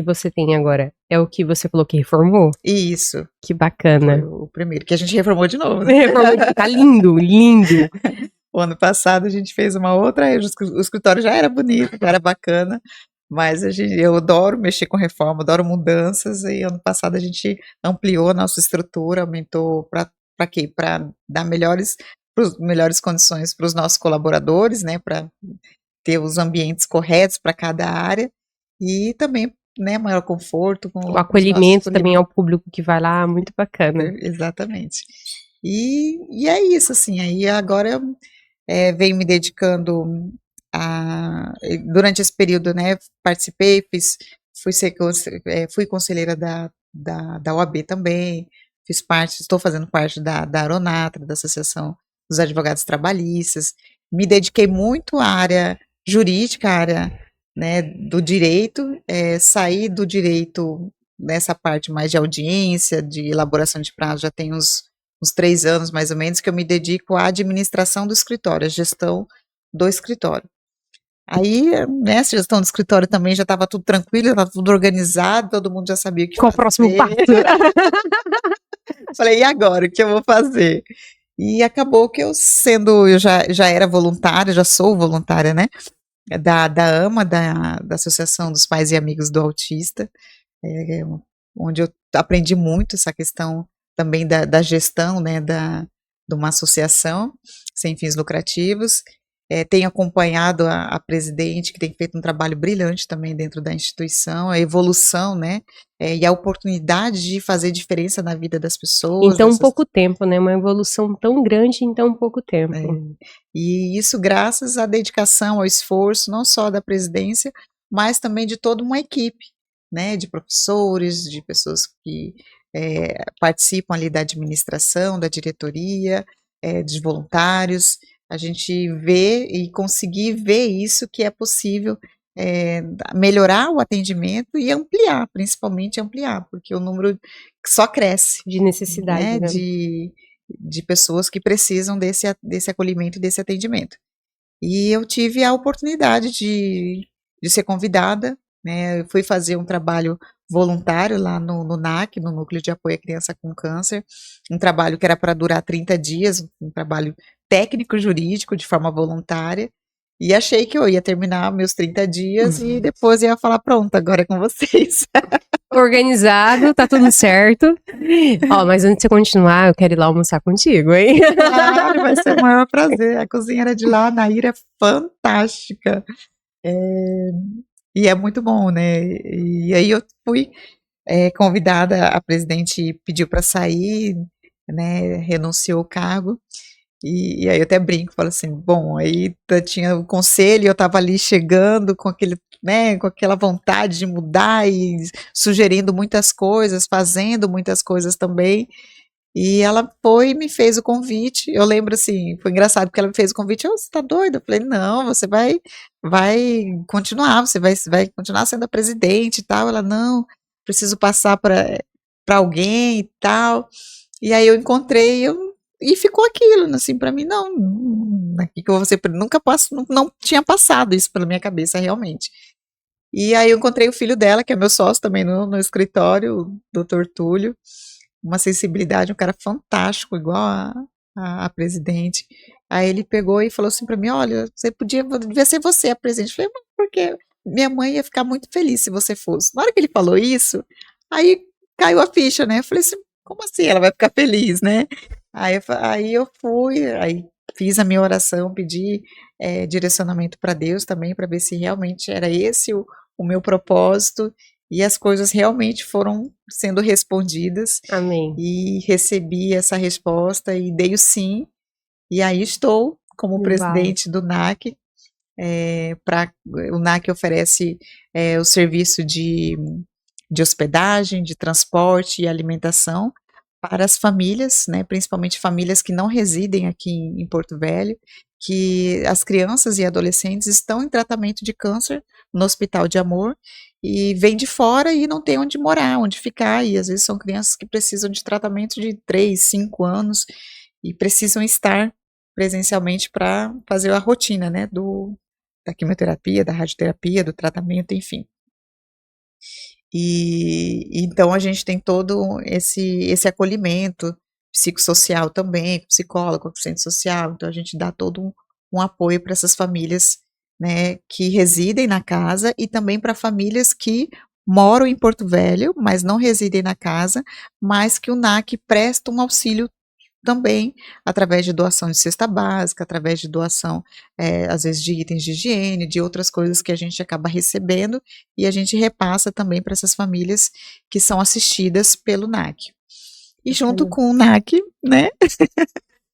Speaker 1: você tem agora, é o que você falou que reformou?
Speaker 2: Isso,
Speaker 1: Que bacana.
Speaker 2: foi o primeiro, que a gente reformou de novo, né?
Speaker 1: Reformou, tá lindo, lindo.
Speaker 2: O ano passado a gente fez uma outra, o escritório já era bonito, já era bacana, mas eu adoro mexer com reforma, adoro mudanças, e ano passado a gente ampliou a nossa estrutura, aumentou para quê? Para dar melhores condições para os nossos colaboradores, né, para ter os ambientes corretos para cada área, e também, né, maior conforto com
Speaker 1: O acolhimento também ao público que vai lá, muito bacana.
Speaker 2: Exatamente. E é isso, assim, aí agora venho me dedicando durante esse período, né, participei, fui conselheira da OAB também, estou fazendo parte da Aronatra, da Associação dos Advogados Trabalhistas, me dediquei muito à área jurídica, à área, né, do direito, saí do direito nessa parte mais de audiência, de elaboração de prazo, já tem uns 3 anos mais ou menos, que eu me dedico à administração do escritório, à gestão do escritório. Aí, nessa gestão do escritório também já estava tudo tranquilo, estava tudo organizado, todo mundo já sabia o que
Speaker 1: Qual
Speaker 2: fazer.
Speaker 1: o próximo passo?
Speaker 2: Falei, e agora, o que eu vou fazer? E acabou que eu já era voluntária, já sou voluntária, né, da AMA, da Associação dos Pais e Amigos do Autista, onde eu aprendi muito essa questão também da gestão, né, de uma associação sem fins lucrativos. Tenho acompanhado a presidente, que tem feito um trabalho brilhante também dentro da instituição, a evolução, né, e a oportunidade de fazer diferença na vida das pessoas.
Speaker 1: Em tão pouco tempo, né, uma evolução tão grande em tão pouco tempo.
Speaker 2: E isso graças à dedicação, ao esforço, não só da presidência, mas também de toda uma equipe, né, de professores, de pessoas que participam ali da administração, da diretoria, de voluntários. A gente vê e conseguir ver isso, que é possível melhorar o atendimento e ampliar, principalmente ampliar, porque o número só cresce.
Speaker 1: De necessidade, né?
Speaker 2: De pessoas que precisam desse acolhimento e desse atendimento. E eu tive a oportunidade de ser convidada, né, eu fui fazer um trabalho voluntário lá no NAC, no Núcleo de Apoio à Criança com Câncer, um trabalho que era para durar 30 dias, um trabalho técnico-jurídico de forma voluntária, e achei que eu ia terminar meus 30 dias e depois ia falar, pronto, agora é com vocês.
Speaker 1: Organizado, tá tudo certo. Mas antes de você continuar, eu quero ir lá almoçar contigo, hein?
Speaker 2: Claro, vai ser o maior prazer. A cozinheira de lá, a Naira, é fantástica. E é muito bom, né? E aí eu fui convidada, a presidente pediu para sair, né? Renunciou o cargo. E aí eu até brinco, falo assim, bom, aí tinha o conselho, eu estava ali chegando com aquele, né, com aquela vontade de mudar e sugerindo muitas coisas, fazendo muitas coisas também. E ela foi e me fez o convite. Eu lembro assim, foi engraçado porque ela me fez o convite. Você tá doida? Eu falei, não, você vai continuar, você vai continuar sendo a presidente e tal. Ela, não, preciso passar para alguém e tal. E aí eu encontrei, e ficou aquilo, assim, para mim, não que eu vou ser, nunca passo, não tinha passado isso pela minha cabeça realmente. E aí eu encontrei o filho dela, que é meu sócio também no escritório, o Dr. Túlio, uma sensibilidade, um cara fantástico, igual a presidente. Aí ele pegou e falou assim para mim, olha, devia ser você a presidente. Eu falei, mas por quê? Minha mãe ia ficar muito feliz se você fosse. Na hora que ele falou isso, aí caiu a ficha, né? Eu falei assim, como assim ela vai ficar feliz, né? Aí eu fui, aí fiz a minha oração, pedi direcionamento para Deus também, para ver se realmente era esse o meu propósito, e as coisas realmente foram sendo respondidas.
Speaker 1: Amém.
Speaker 2: E recebi essa resposta e dei o sim, e aí estou como presidente do NAC. O NAC oferece o serviço de hospedagem, de transporte e alimentação para as famílias, né, principalmente famílias que não residem aqui em Porto Velho, que as crianças e adolescentes estão em tratamento de câncer no Hospital de Amor e vêm de fora e não tem onde morar, onde ficar, e às vezes são crianças que precisam de tratamento de 3, 5 anos e precisam estar presencialmente para fazer a rotina, né, da quimioterapia, da radioterapia, do tratamento, enfim. E então a gente tem todo esse acolhimento psicossocial também, psicólogo, assistente social, então a gente dá todo um apoio para essas famílias, né, que residem na casa, e também para famílias que moram em Porto Velho, mas não residem na casa, mas que o NAC presta um auxílio também, através de doação de cesta básica, através de doação, às vezes, de itens de higiene, de outras coisas que a gente acaba recebendo, e a gente repassa também para essas famílias que são assistidas pelo NAC. E junto com o NAC, né?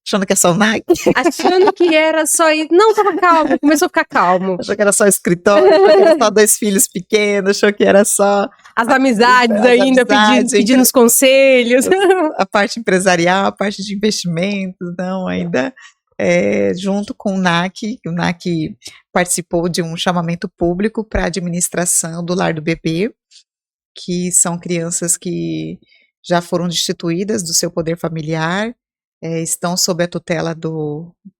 Speaker 2: Achando que é só o NAC.
Speaker 1: Achando que era só isso. Não, tava calmo, começou a ficar calmo.
Speaker 2: Achou que era só escritório, achou que era só 2 filhos pequenos, achou que era só
Speaker 1: as amizades ainda, pedindo os conselhos.
Speaker 2: A parte empresarial, a parte de investimentos, não, ainda junto com o NAC participou de um chamamento público para a administração do Lar do Bebê, que são crianças que já foram destituídas do seu poder familiar, estão sob a tutela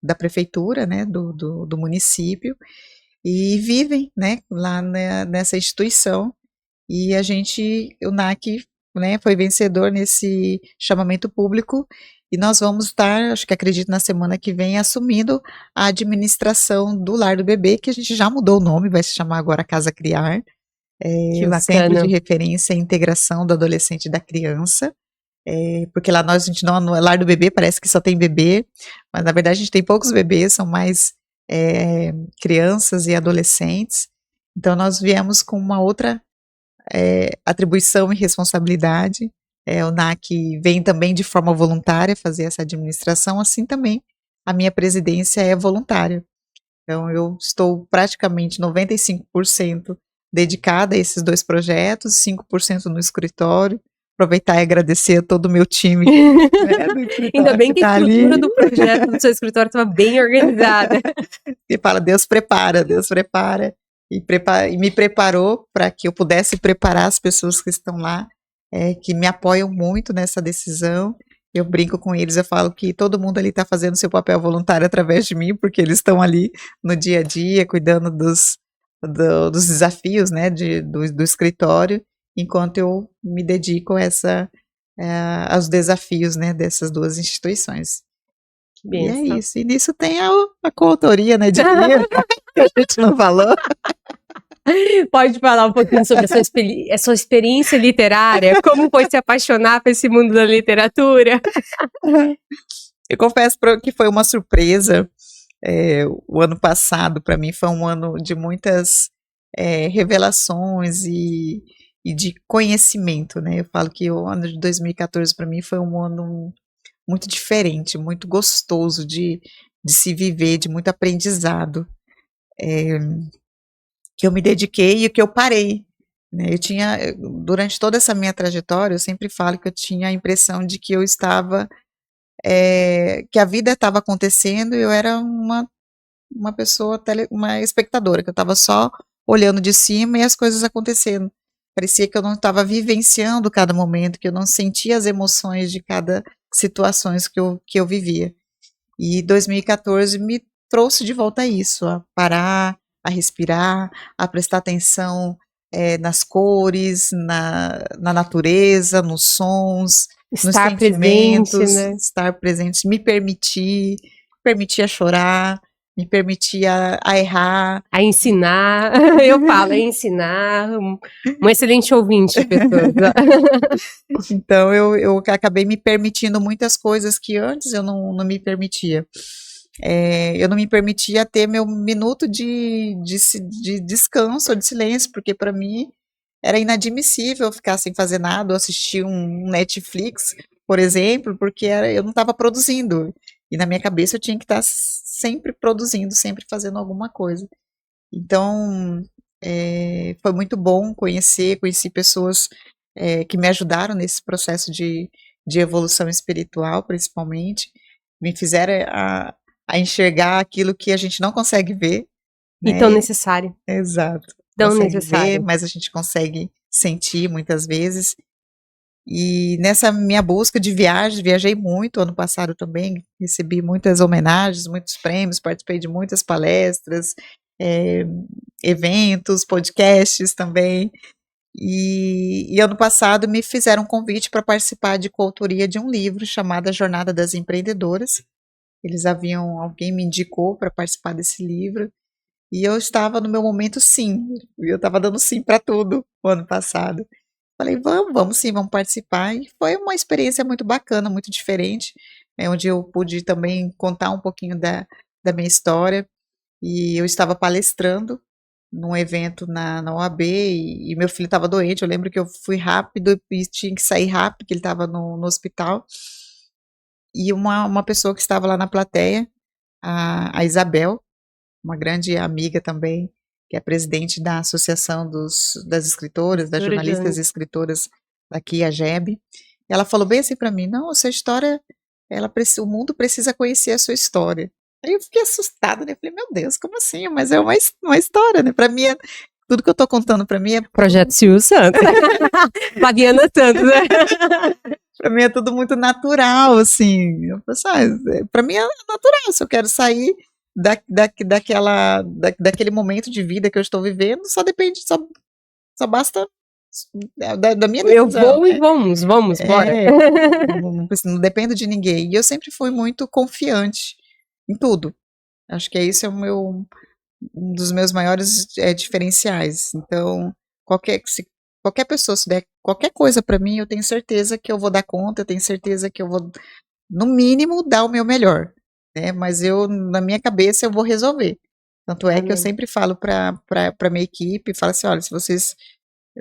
Speaker 2: da prefeitura, né, do município, e vivem, né, lá nessa instituição. E o NAC, né, foi vencedor nesse chamamento público, e nós vamos estar, acredito na semana que vem, assumindo a administração do Lar do Bebê, que a gente já mudou o nome, vai se chamar agora Casa Criar, Centro de Referência e Integração do Adolescente e da Criança, porque lá a gente não é Lar do Bebê, parece que só tem bebê, mas na verdade a gente tem poucos bebês, são mais crianças e adolescentes. Então nós viemos com uma outra atribuição e responsabilidade. O NAC vem também de forma voluntária fazer essa administração, assim também a minha presidência é voluntária. Então eu estou praticamente 95% dedicada a esses 2 projetos, 5% no escritório. Aproveitar e agradecer a todo o meu time.
Speaker 1: Ainda bem que a estrutura do projeto do seu escritório estava bem organizada.
Speaker 2: E fala, Deus prepara, e me preparou para que eu pudesse preparar as pessoas que estão lá, que me apoiam muito nessa decisão. Eu brinco com eles, eu falo que todo mundo ali está fazendo seu papel voluntário através de mim, porque eles estão ali no dia a dia, cuidando dos desafios, né, do escritório, enquanto eu me dedico aos desafios, né, dessas 2 instituições. E é isso. E nisso tem a coautoria, né, de livro, que a gente não falou.
Speaker 1: Pode falar um pouquinho sobre a sua experiência literária? Como foi se apaixonar por esse mundo da literatura?
Speaker 2: Eu confesso que foi uma surpresa. O ano passado, para mim, foi um ano de muitas revelações e de conhecimento, né? Eu falo que o ano de 2014, para mim, foi um ano muito diferente, muito gostoso de se viver, de muito aprendizado. Que eu me dediquei e que eu parei, né? Durante toda essa minha trajetória, eu sempre falo que eu tinha a impressão de que eu estava, que a vida estava acontecendo e eu era uma pessoa, uma espectadora, que eu estava só olhando de cima e as coisas acontecendo. Parecia que eu não estava vivenciando cada momento, que eu não sentia as emoções de cada situação que eu vivia. E 2014 trouxe de volta isso, a parar, a respirar, a prestar atenção nas cores, na natureza, nos sons, nos
Speaker 1: Estar presente,
Speaker 2: sentimentos,
Speaker 1: né?
Speaker 2: estar presente, me permitir a chorar, me permitir a errar.
Speaker 1: A ensinar, eu falo, a ensinar, um excelente ouvinte, pessoas.
Speaker 2: Então, eu acabei me permitindo muitas coisas que antes eu não me permitia. Eu não me permitia ter meu minuto de descanso ou de silêncio, porque para mim era inadmissível ficar sem fazer nada ou assistir um Netflix, por exemplo, porque eu não estava produzindo. E na minha cabeça eu tinha que estar sempre produzindo, sempre fazendo alguma coisa. Então, foi muito bom conheci pessoas que me ajudaram nesse processo de evolução espiritual, principalmente, me fizeram a enxergar aquilo que a gente não consegue ver,
Speaker 1: E tão
Speaker 2: né?
Speaker 1: necessário.
Speaker 2: Exato.
Speaker 1: Tão
Speaker 2: Consegue ver,
Speaker 1: necessário.
Speaker 2: mas a gente consegue sentir muitas vezes. E nessa minha busca de viagem, viajei muito ano passado também, recebi muitas homenagens, muitos prêmios, participei de muitas palestras, eventos, podcasts também. E ano passado me fizeram um convite para participar de coautoria de um livro chamado A Jornada das Empreendedoras. Alguém me indicou para participar desse livro. E eu estava no meu momento sim, eu estava dando sim para tudo o ano passado. Falei, vamos sim, vamos participar. E foi uma experiência muito bacana, muito diferente, onde eu pude também contar um pouquinho da minha história. E eu estava palestrando num evento na OAB e meu filho estava doente. Eu lembro que eu fui rápido e tinha que sair rápido, porque ele estava no hospital. E uma pessoa que estava lá na plateia, a Isabel, uma grande amiga também, que é presidente da Associação das Escritoras, das jornalistas e escritoras daqui, a GEB. Ela falou bem assim para mim, não, essa história, o mundo precisa conhecer a sua história. Aí eu fiquei assustada, né? Eu falei, meu Deus, como assim? Mas é uma história, né? Para mim, tudo que eu tô contando para mim é...
Speaker 1: Projeto Silvio Santos. Flaviana Santos, né?
Speaker 2: Para mim é tudo muito natural, assim. Para mim é natural, se eu quero sair daquele momento de vida que eu estou vivendo, só basta da minha
Speaker 1: Eu
Speaker 2: decisão,
Speaker 1: vou
Speaker 2: né?
Speaker 1: e vamos, bora.
Speaker 2: Não dependo de ninguém. E eu sempre fui muito confiante em tudo. Acho que isso é um dos meus maiores diferenciais. Então, se qualquer pessoa se der qualquer coisa para mim, eu tenho certeza que eu vou dar conta, eu tenho certeza que eu vou, no mínimo, dar o meu melhor, né? Mas na minha cabeça, eu vou resolver. Tanto é que eu sempre falo para minha equipe, falo assim, olha, se vocês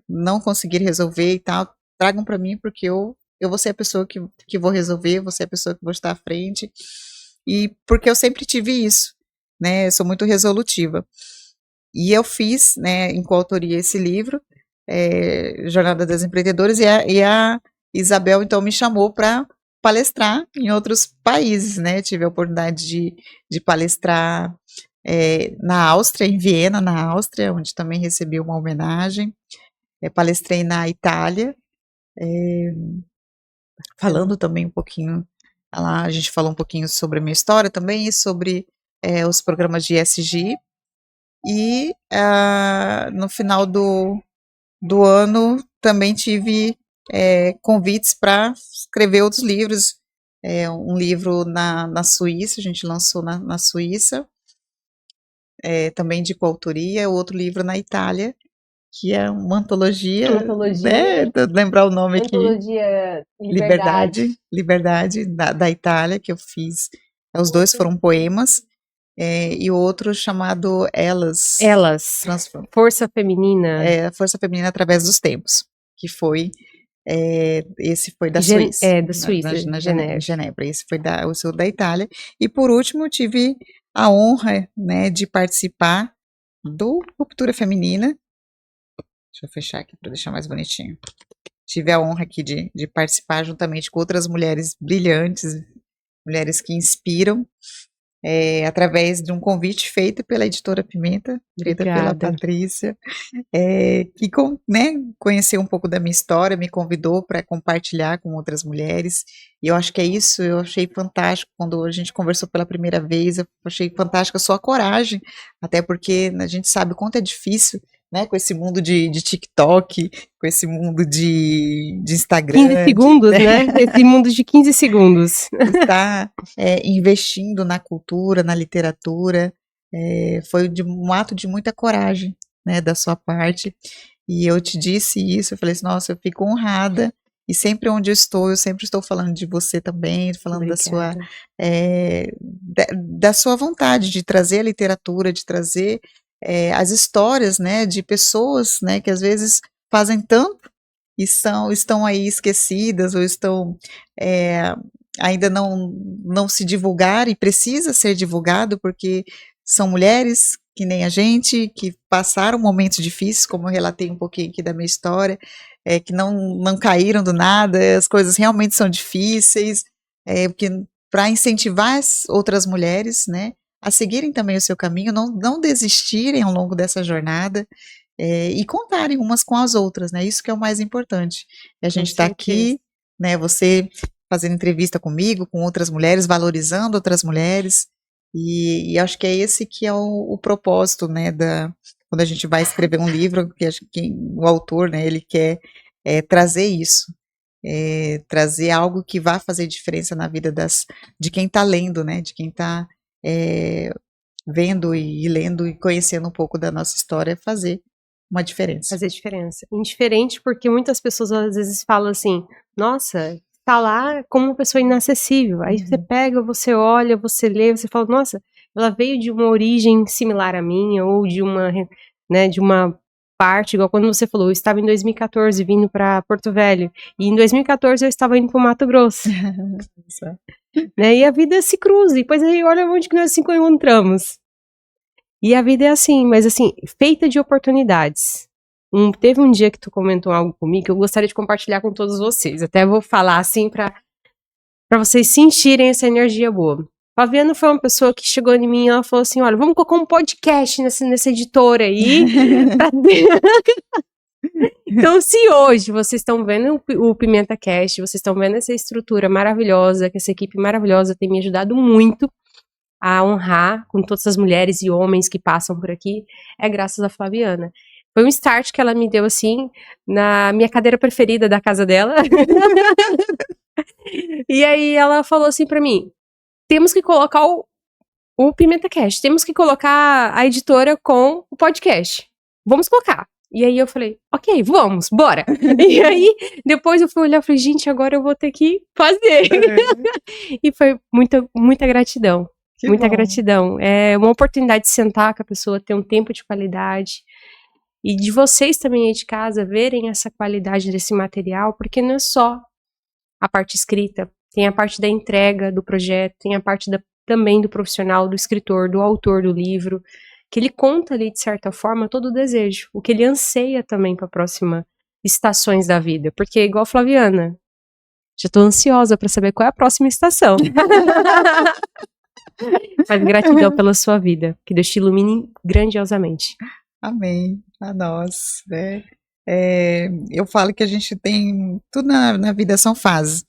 Speaker 2: não conseguirem resolver e tal, tragam para mim, porque eu vou ser a pessoa que vou resolver, vou ser a pessoa que vou estar à frente, e porque eu sempre tive isso, né? Eu sou muito resolutiva. E eu fiz, né, em coautoria esse livro, Jornada das Empreendedoras, e a Isabel, então, me chamou para palestrar em outros países, né? Tive a oportunidade de palestrar na Áustria, em Viena, na Áustria, onde também recebi uma homenagem. Palestrei na Itália, falando também um pouquinho, lá a gente falou um pouquinho sobre a minha história também, e sobre os programas de ESG, e no final do ano também tive convites para escrever outros livros, um livro na Suíça, a gente lançou na Suíça, também de coautoria, outro livro na Itália, que é uma antologia, né, lembrar o nome aqui.
Speaker 1: Antologia Liberdade.
Speaker 2: Liberdade, da Itália, que eu fiz. Os dois foram poemas, e o outro chamado Elas.
Speaker 1: Força Feminina.
Speaker 2: Força Feminina através dos tempos, que foi, esse foi da Suíça.
Speaker 1: Da Suíça,
Speaker 2: Em Genebra. Esse foi o seu da Itália. E por último, tive a honra, né, de participar do Ruptura Feminina. Deixa eu fechar aqui para deixar mais bonitinho. Tive a honra aqui de participar juntamente com outras mulheres brilhantes, mulheres que inspiram, através de um convite feito pela editora Pimenta, feita pela
Speaker 1: Obrigada.
Speaker 2: Patrícia, que né, conheceu um pouco da minha história, me convidou para compartilhar com outras mulheres, e eu acho que é isso, eu achei fantástico, quando a gente conversou pela primeira vez, eu achei fantástica a sua coragem, até porque a gente sabe o quanto é difícil, né, com esse mundo de TikTok, com esse mundo de Instagram.
Speaker 1: 15 segundos, né? Esse mundo de 15 segundos.
Speaker 2: Está investindo na cultura, na literatura, foi um ato de muita coragem, né, da sua parte, e eu te disse isso, eu falei assim, nossa, eu fico honrada, e sempre onde eu sempre estou falando de você também, falando da sua, da sua vontade de trazer a literatura, de trazer as histórias, né, de pessoas, né, que às vezes fazem tanto e estão aí esquecidas ou estão ainda não se divulgaram e precisa ser divulgado porque são mulheres que nem a gente, que passaram momentos difíceis, como eu relatei um pouquinho aqui da minha história, que não caíram do nada, as coisas realmente são difíceis, porque para incentivar as outras mulheres, né, a seguirem também o seu caminho, não desistirem ao longo dessa jornada, e contarem umas com as outras, né, isso que é o mais importante. E a gente está aqui, né, você fazendo entrevista comigo, com outras mulheres, valorizando outras mulheres, e acho que é esse que é o propósito, né, quando a gente vai escrever um livro, que acho que o autor, né, ele quer trazer isso, trazer algo que vá fazer diferença na vida de quem está lendo, né, de quem está vendo e lendo e conhecendo um pouco da nossa história, fazer uma diferença.
Speaker 1: Fazer diferença. Indiferente porque muitas pessoas às vezes falam assim, nossa, tá lá como uma pessoa inacessível. Aí você pega, você olha, você lê, você fala, nossa, ela veio de uma origem similar à minha, ou de uma, né, de uma parte, igual quando você falou, eu estava em 2014 vindo para Porto Velho, e em 2014 eu estava indo para o Mato Grosso. Né, e a vida se cruza, e depois aí olha onde que nós se encontramos. E a vida é assim, mas assim, feita de oportunidades. Teve um dia que tu comentou algo comigo que eu gostaria de compartilhar com todos vocês. Até vou falar assim pra vocês sentirem essa energia boa. Fabiana foi uma pessoa que chegou em mim e ela falou assim, olha, vamos colocar um podcast nessa editora aí. Então, se hoje vocês estão vendo o Pimenta Cast, vocês estão vendo essa estrutura maravilhosa, que essa equipe maravilhosa tem me ajudado muito a honrar com todas as mulheres e homens que passam por aqui, é graças a Flaviana. Foi um start que ela me deu, assim, na minha cadeira preferida da casa dela. E aí ela falou assim pra mim, temos que colocar o Pimenta Cast, temos que colocar a editora com o podcast. Vamos colocar. E aí eu falei, ok, vamos, bora. E aí, depois eu fui olhar e falei, gente, agora eu vou ter que fazer. E foi muita gratidão. Que muita bom. Gratidão. É uma oportunidade de sentar com a pessoa, ter um tempo de qualidade. E de vocês também aí de casa verem essa qualidade desse material, porque não é só a parte escrita, tem a parte da entrega do projeto, tem a parte também do profissional, do escritor, do autor do livro, que ele conta ali, de certa forma, todo o desejo, o que ele anseia também para próximas estações da vida. Porque, igual a Flaviana, já tô ansiosa para saber qual é a próxima estação. Mas gratidão pela sua vida, que Deus te ilumine grandiosamente.
Speaker 2: Amém, a nós, né? Eu falo que a gente tem, tudo na vida são fases,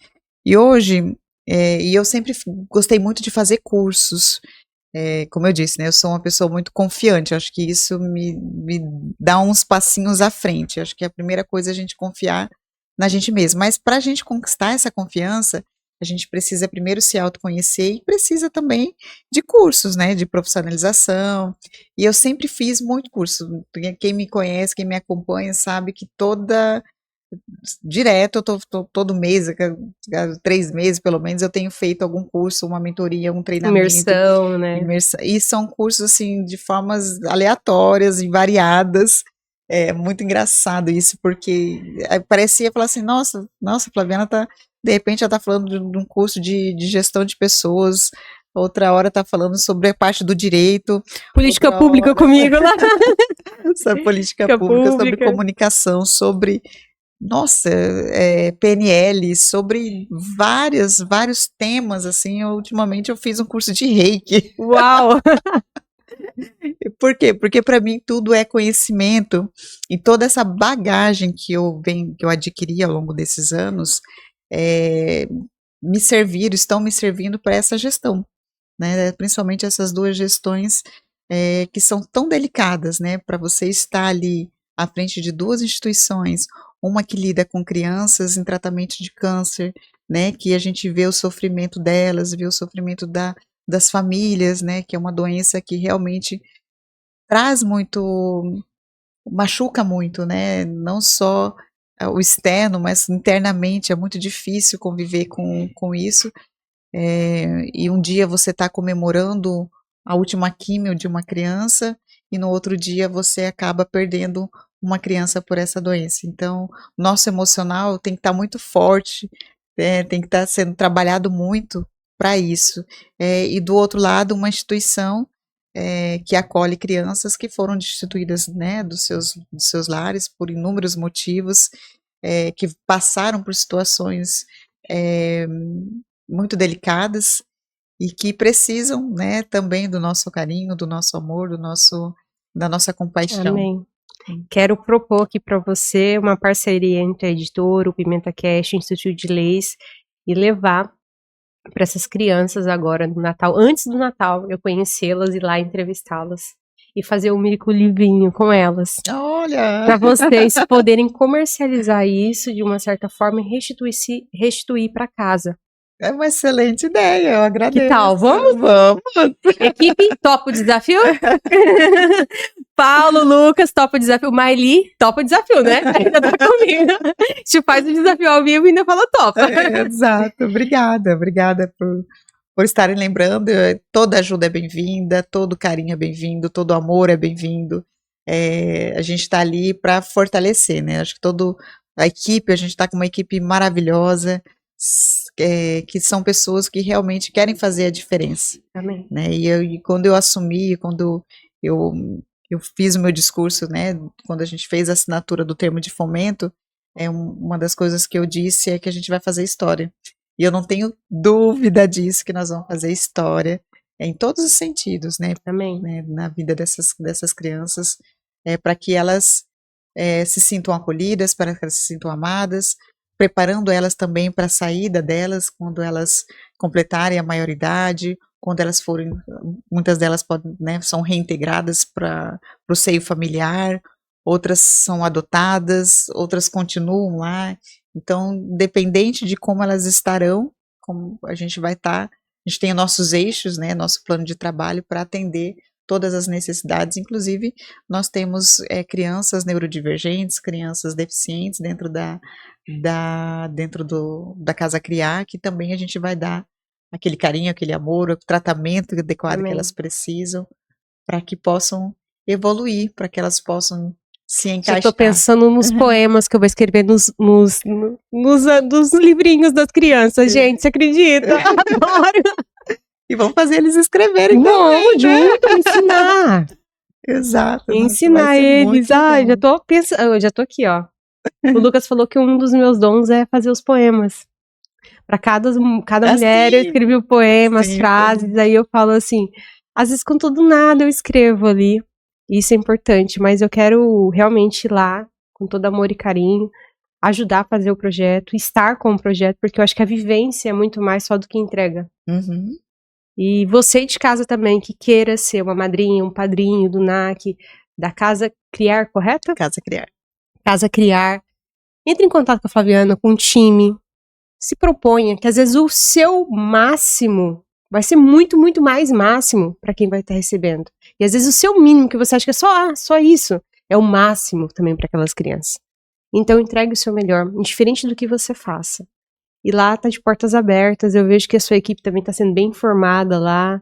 Speaker 2: e hoje, e eu sempre gostei muito de fazer cursos, como eu disse, né, eu sou uma pessoa muito confiante, acho que isso me dá uns passinhos à frente, acho que a primeira coisa é a gente confiar na gente mesmo, mas para a gente conquistar essa confiança, a gente precisa primeiro se autoconhecer e precisa também de cursos, né, de profissionalização, e eu sempre fiz muito curso, quem me conhece, quem me acompanha sabe que direto, eu tô todo mês, 3 meses pelo menos, eu tenho feito algum curso, uma mentoria, um treinamento.
Speaker 1: Imersão, né?
Speaker 2: E são cursos, assim, de formas aleatórias e variadas, é muito engraçado isso, porque parecia falar assim, nossa, Flaviana de repente já tá falando de um curso de gestão de pessoas, outra hora tá falando sobre a parte do direito.
Speaker 1: Política pública comigo lá.
Speaker 2: Sobre política pública, sobre comunicação, sobre nossa, PNL, sobre vários temas, assim, ultimamente eu fiz um curso de Reiki.
Speaker 1: Uau!
Speaker 2: Por quê? Porque para mim tudo é conhecimento e toda essa bagagem que eu adquiri ao longo desses anos, eh, estão me servindo para essa gestão, né, principalmente essas 2 gestões, que são tão delicadas, né, para você estar ali à frente de 2 instituições, uma que lida com crianças em tratamento de câncer, né, que a gente vê o sofrimento delas, vê o sofrimento das famílias, né, que é uma doença que realmente traz muito, machuca muito, né, não só o externo, mas internamente é muito difícil conviver com isso. E um dia você está comemorando a última químio de uma criança e no outro dia você acaba perdendo uma criança por essa doença. Então, o nosso emocional tem que estar muito forte, tem que estar sendo trabalhado muito para isso. E do outro lado, uma instituição que acolhe crianças que foram destituídas, né, dos seus lares por inúmeros motivos, que passaram por situações é, muito delicadas e que precisam, né, também do nosso carinho, do nosso amor, da nossa compaixão.
Speaker 1: Amém. Quero propor aqui para você uma parceria entre a editora, o Pimenta Cash, o Instituto de Leis, e levar para essas crianças agora no Natal, antes do Natal, eu conhecê-las e lá entrevistá-las e fazer um micro livrinho com elas,
Speaker 2: Olha,
Speaker 1: para vocês poderem comercializar isso de uma certa forma e restituir para casa.
Speaker 2: é uma excelente ideia, eu
Speaker 1: Que
Speaker 2: agradeço.
Speaker 1: tal? Vamos?
Speaker 2: Vamos.
Speaker 1: Equipe, topa o desafio? Paulo, Lucas, topa o desafio. Maili, topa o desafio, né? Ainda tá comigo. A gente faz o desafio ao vivo e ainda fala topa.
Speaker 2: Exato, obrigada por estarem lembrando. Toda ajuda é bem-vinda, todo carinho é bem-vindo, todo amor é bem-vindo. A gente está ali para fortalecer, né? Acho que a equipe, a gente está com uma equipe maravilhosa, que são pessoas que realmente querem fazer a diferença,
Speaker 1: Amém.
Speaker 2: né? E quando eu assumi, quando eu, eu fiz o meu discurso, né? Quando a gente fez a assinatura do termo de fomento, uma das coisas que eu disse é que a gente vai fazer história. E eu não tenho dúvida disso, que nós vamos fazer história, em todos os sentidos, né?
Speaker 1: Amém.
Speaker 2: Na vida dessas crianças, para que elas se sintam acolhidas, para que elas se sintam amadas, preparando elas também para a saída delas, quando elas completarem a maioridade, quando elas forem, muitas delas podem, né, são reintegradas para o seio familiar, outras são adotadas, outras continuam lá. Então, dependente de como elas estarão, como a gente vai estar, a gente tem nossos eixos, né, nosso plano de trabalho para atender todas as necessidades, inclusive nós temos crianças neurodivergentes, crianças deficientes dentro da Casa Criar, que também a gente vai dar aquele carinho, aquele amor, o tratamento adequado
Speaker 1: Amém.
Speaker 2: que elas precisam, para que possam evoluir, para que elas possam se encaixar.
Speaker 1: Já tô pensando nos poemas que eu vou escrever nos livrinhos das crianças, gente, você acredita? Adoro!
Speaker 2: E vamos fazer eles escreverem
Speaker 1: Vamos
Speaker 2: também, né?
Speaker 1: junto, ensinar.
Speaker 2: Exato.
Speaker 1: Ensinar eles. Ai, já tô pensando, já tô aqui, ó. O Lucas falou que um dos meus dons é fazer os poemas. Para cada mulher eu escrevi o poema, as frases, aí eu falo assim, às vezes com tudo nada eu escrevo ali. Isso é importante, mas eu quero realmente ir lá, com todo amor e carinho, ajudar a fazer o projeto, estar com o projeto, porque eu acho que a vivência é muito mais só do que entrega.
Speaker 2: Uhum.
Speaker 1: E você de casa também, que queira ser uma madrinha, um padrinho do NAC, da Casa Criar, correto?
Speaker 2: Casa Criar.
Speaker 1: Casa Criar. Entre em contato com a Flaviana, com o time. Se proponha, que às vezes o seu máximo vai ser muito, muito mais máximo para quem vai estar recebendo. E às vezes o seu mínimo, que você acha que é só isso, é o máximo também para aquelas crianças. Então entregue o seu melhor, indiferente do que você faça. E lá tá de portas abertas, eu vejo que a sua equipe também está sendo bem informada lá.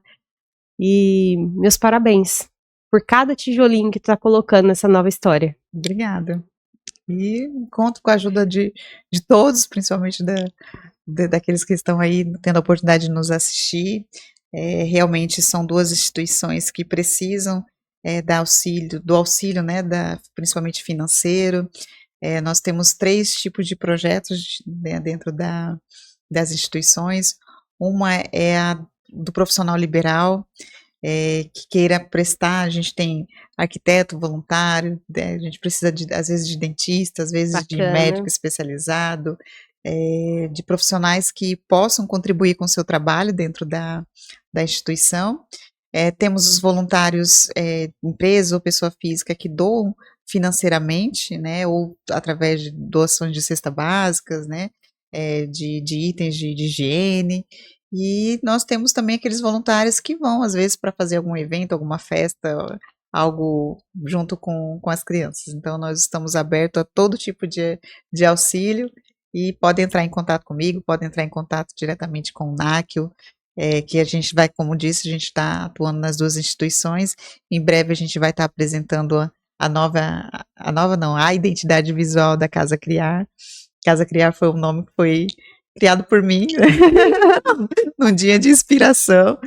Speaker 1: E meus parabéns por cada tijolinho que tu tá colocando nessa nova história.
Speaker 2: Obrigada. E conto com a ajuda de todos, principalmente daqueles que estão aí tendo a oportunidade de nos assistir. Realmente são 2 instituições que precisam do auxílio, né, principalmente financeiro. Nós temos 3 tipos de projetos, né, dentro das instituições. Uma é a do profissional liberal, que queira prestar, a gente tem arquiteto voluntário, né, a gente precisa às vezes de dentista, às vezes de médico
Speaker 1: Bacana.
Speaker 2: especializado, de profissionais que possam contribuir com o seu trabalho dentro da instituição. Temos os voluntários, empresa ou pessoa física que doam financeiramente, né, ou através de doações de cesta básicas, né, de itens de higiene. E nós temos também aqueles voluntários que vão, às vezes, para fazer algum evento, alguma festa, algo junto com as crianças. Então, nós estamos abertos a todo tipo de auxílio e podem entrar em contato comigo, podem entrar em contato diretamente com o NACIO, que a gente vai, como disse, a gente está atuando nas 2 instituições. Em breve a gente vai estar apresentando a identidade visual da Casa Criar. Casa Criar foi um nome que foi criado por mim, num dia de inspiração,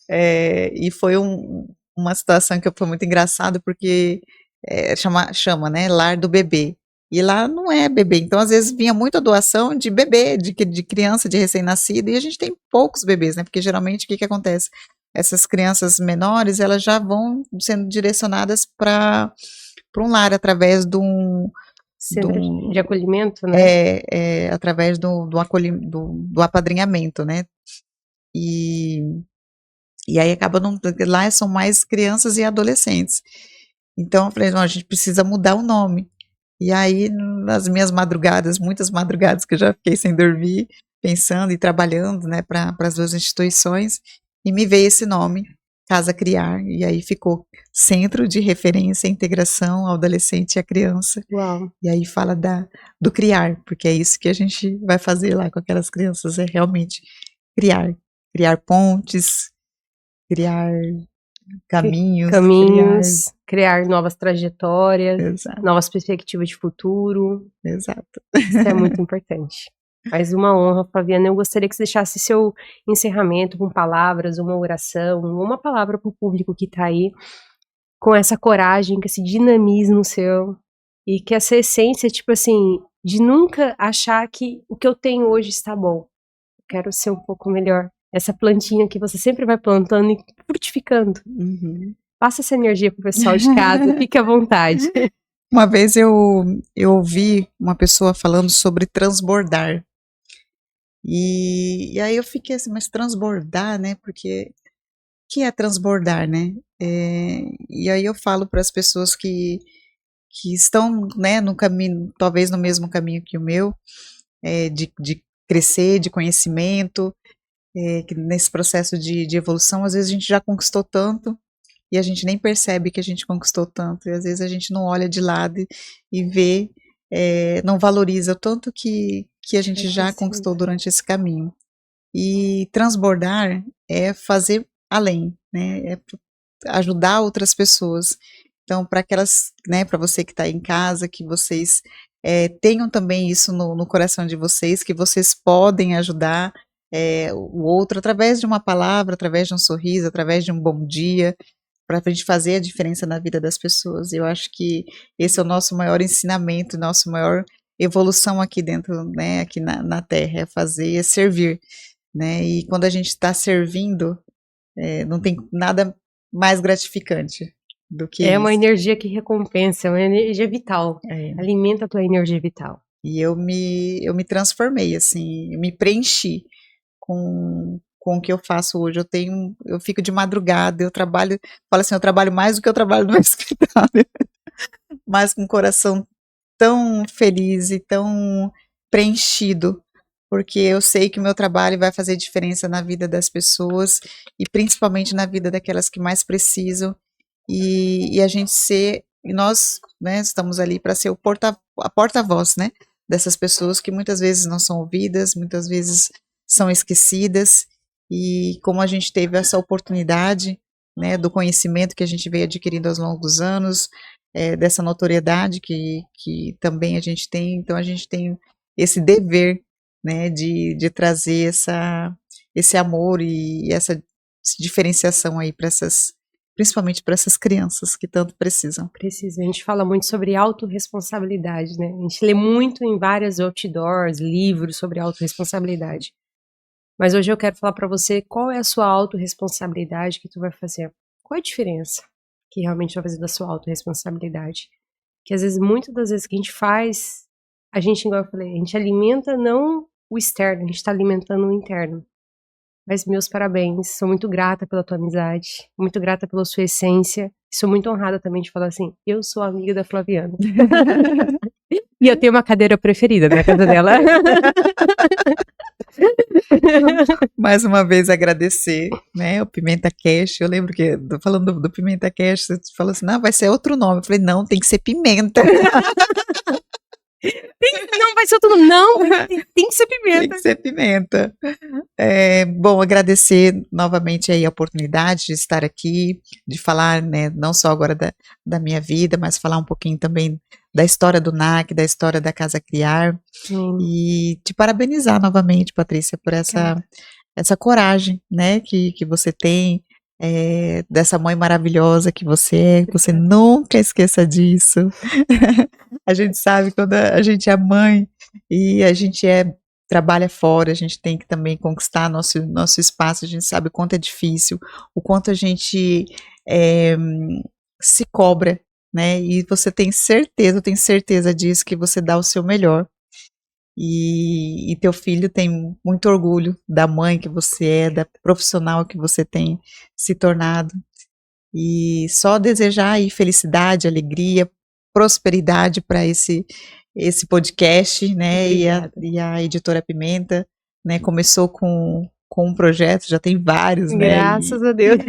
Speaker 2: e foi uma situação que foi muito engraçada, porque chama, né, Lar do Bebê. E lá não é bebê, então às vezes vinha muita doação de bebê, de criança, de recém-nascido, e a gente tem poucos bebês, né? Porque geralmente o que acontece? Essas crianças menores, elas já vão sendo direcionadas para um lar através
Speaker 1: Centro de acolhimento, né?
Speaker 2: através do apadrinhamento, né? E aí acaba não, lá são mais crianças e adolescentes. Então eu falei, não, a gente precisa mudar o nome. E aí, nas minhas madrugadas, muitas madrugadas que eu já fiquei sem dormir, pensando e trabalhando, né, para as 2 instituições, e me veio esse nome, Casa Criar, e aí ficou Centro de Referência e Integração ao Adolescente e à Criança.
Speaker 1: Uau.
Speaker 2: E aí fala do criar, porque é isso que a gente vai fazer lá com aquelas crianças, é realmente criar pontes, criar caminhos,
Speaker 1: criar novas trajetórias,
Speaker 2: exato,
Speaker 1: novas perspectivas de futuro.
Speaker 2: exato.
Speaker 1: Isso é muito importante. Mais uma honra, Flaviana. Eu gostaria que você deixasse seu encerramento com palavras, uma oração, uma palavra para o público que está aí, com essa coragem, com esse dinamismo seu, e que essa essência, tipo assim, de nunca achar que o que eu tenho hoje está bom. Eu quero ser um pouco melhor. Essa plantinha que você sempre vai plantando e frutificando.
Speaker 2: Uhum.
Speaker 1: Passa essa energia pro pessoal de casa, fique à vontade.
Speaker 2: Uma vez eu ouvi uma pessoa falando sobre transbordar. E aí eu fiquei assim, mas transbordar, né? Porque o que é transbordar, né? E aí eu falo para as pessoas que estão, né, no caminho, talvez no mesmo caminho que o meu, de crescer, de conhecimento, que nesse processo de evolução, às vezes a gente já conquistou tanto e a gente nem percebe que a gente conquistou tanto, e às vezes a gente não olha de lado e vê, não valoriza o tanto que a gente já conquistou durante esse caminho. E transbordar é fazer além, né? É ajudar outras pessoas. Então, para aquelas, né, para você que está em casa, que vocês tenham também isso no coração de vocês, que vocês podem ajudar o outro através de uma palavra, através de um sorriso, através de um bom dia, para a gente fazer a diferença na vida das pessoas. Eu acho que esse é o nosso maior ensinamento, nossa maior evolução aqui dentro, né, aqui na Terra, é fazer, é servir, né? E quando a gente está servindo, não tem nada mais gratificante do que
Speaker 1: É uma
Speaker 2: isso.
Speaker 1: energia que recompensa, é uma energia vital.
Speaker 2: É.
Speaker 1: Alimenta a tua energia vital.
Speaker 2: E eu me transformei, assim, eu me preenchi com o que eu faço hoje. Eu fico de madrugada, falo assim, eu trabalho mais do que eu trabalho no escritório, mas com o coração tão feliz e tão preenchido, porque eu sei que o meu trabalho vai fazer diferença na vida das pessoas e principalmente na vida daquelas que mais precisam, e a gente e nós, né, estamos ali para ser a porta-voz, né, dessas pessoas que muitas vezes não são ouvidas, muitas vezes são esquecidas, e como a gente teve essa oportunidade, né, do conhecimento que a gente veio adquirindo aos longos dos anos, dessa notoriedade que também a gente tem, então a gente tem esse dever, né, de trazer esse amor e essa diferenciação aí para principalmente para essas crianças que tanto precisam.
Speaker 1: Precisa. A gente fala muito sobre autorresponsabilidade, né? A gente lê muito em várias outdoors, livros sobre autorresponsabilidade. Mas hoje eu quero falar para você qual é a sua autorresponsabilidade que tu vai fazer. Qual é a diferença que realmente vai fazer da sua autorresponsabilidade? Que às vezes, muitas das vezes que a gente faz, a gente, igual eu falei, a gente alimenta não o externo, a gente está alimentando o interno. Mas meus parabéns, sou muito grata pela tua amizade, muito grata pela sua essência, sou muito honrada também de falar assim, eu sou amiga da Flaviana. E eu tenho uma cadeira preferida na casa dela.
Speaker 2: Mais uma vez agradecer, né, o Pimenta Cash. Eu lembro que, falando do Pimenta Cash, você falou assim, não, vai ser outro nome. Eu falei, não, tem que ser Pimenta.
Speaker 1: Não, vai ser outro nome. Não, tem que ser
Speaker 2: Tem
Speaker 1: Pimenta.
Speaker 2: que ser Pimenta. Bom, agradecer novamente aí a oportunidade de estar aqui, de falar, né, não só agora da minha vida, mas falar um pouquinho também da história do NAC, da história da Casa Criar. E te parabenizar novamente, Patrícia, por essa coragem, né, que você tem, dessa mãe maravilhosa que você é, que você nunca esqueça disso. A gente sabe quando a gente é mãe e a gente trabalha fora, a gente tem que também conquistar nosso espaço, a gente sabe o quanto é difícil, o quanto a gente se cobra, né, e você tem certeza, eu tenho certeza disso, que você dá o seu melhor. E teu filho tem muito orgulho da mãe que você é, da profissional que você tem se tornado. E só desejar aí felicidade, alegria, prosperidade para esse podcast, né? E a Editora Pimenta, né? Começou com um projeto, já tem vários, né?
Speaker 1: Graças a Deus.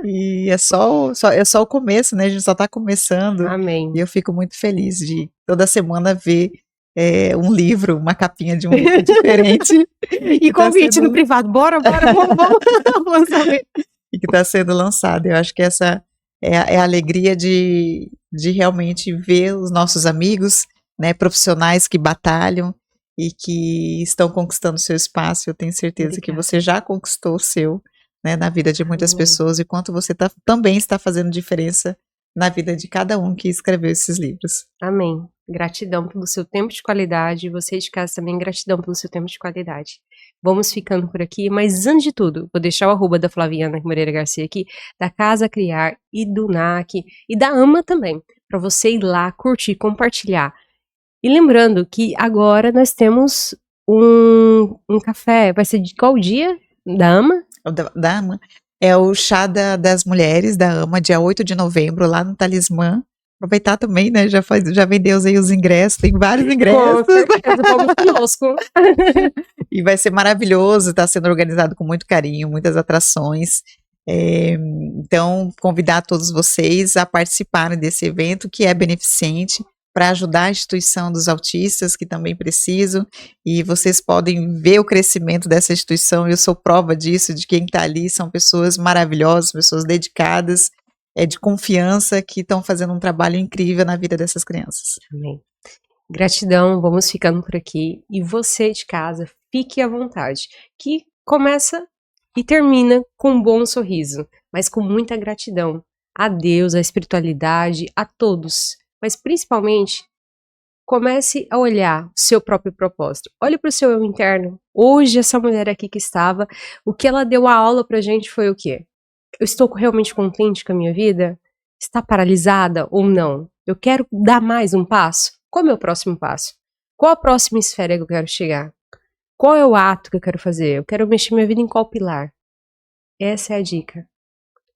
Speaker 2: E é só o começo, né? A gente só está começando.
Speaker 1: Amém.
Speaker 2: E eu fico muito feliz de toda semana ver um livro, uma capinha de um livro diferente.
Speaker 1: E convite no privado, bora, vamos saber.
Speaker 2: E que está sendo lançado. Eu acho que essa é a alegria de realmente ver os nossos amigos, né, profissionais que batalham e que estão conquistando seu espaço. Eu tenho certeza que você já conquistou o seu, né, na vida de muitas pessoas, e quanto você também está fazendo diferença na vida de cada um que escreveu esses livros.
Speaker 1: Amém. Gratidão pelo seu tempo de qualidade, e você de casa também, gratidão pelo seu tempo de qualidade. Vamos ficando por aqui, mas antes de tudo, vou deixar o arroba da Flaviana Moreira Garcia aqui, da Casa Criar e do NAC, e da AMA também, para você ir lá, curtir, compartilhar. E lembrando que agora nós temos um café, vai ser de qual dia? Da AMA?
Speaker 2: Da AMA. É o Chá das Mulheres da AMA, dia 8 de novembro, lá no Talismã. Aproveitar também, né? Já vendeu aí os ingressos, tem vários ingressos.
Speaker 1: Vamos conosco.
Speaker 2: E vai ser maravilhoso, está sendo organizado com muito carinho, muitas atrações. Então, convidar todos vocês a participarem desse evento, que é beneficente, para ajudar a instituição dos autistas, que também precisam, e vocês podem ver o crescimento dessa instituição. Eu sou prova disso, de quem está ali, são pessoas maravilhosas, pessoas dedicadas, de confiança, que estão fazendo um trabalho incrível na vida dessas crianças.
Speaker 1: Amém. Gratidão, vamos ficando por aqui, e você de casa, fique à vontade, que começa e termina com um bom sorriso, mas com muita gratidão a Deus, à espiritualidade, a todos. Mas principalmente, comece a olhar o seu próprio propósito. Olhe para o seu eu interno. Hoje, essa mulher aqui que estava, o que ela deu a aula pra gente foi o quê? Eu estou realmente contente com a minha vida? Está paralisada ou não? Eu quero dar mais um passo? Qual é o meu próximo passo? Qual a próxima esfera que eu quero chegar? Qual é o ato que eu quero fazer? Eu quero mexer minha vida em qual pilar? Essa é a dica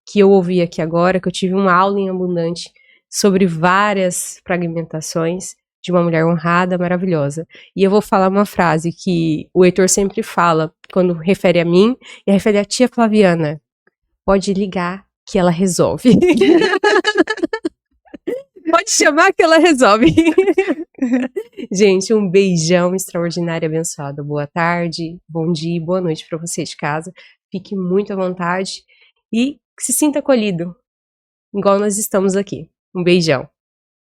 Speaker 1: que eu ouvi aqui agora, que eu tive uma aula em Abundante sobre várias fragmentações de uma mulher honrada, maravilhosa. E eu vou falar uma frase que o Heitor sempre fala, quando refere a mim, e refere a tia Flaviana. Pode ligar que ela resolve. Pode chamar que ela resolve. Gente, um beijão extraordinário, abençoado. Boa tarde, bom dia, boa noite para você de casa. Fique muito à vontade e se sinta acolhido, igual nós estamos aqui. Um beijão.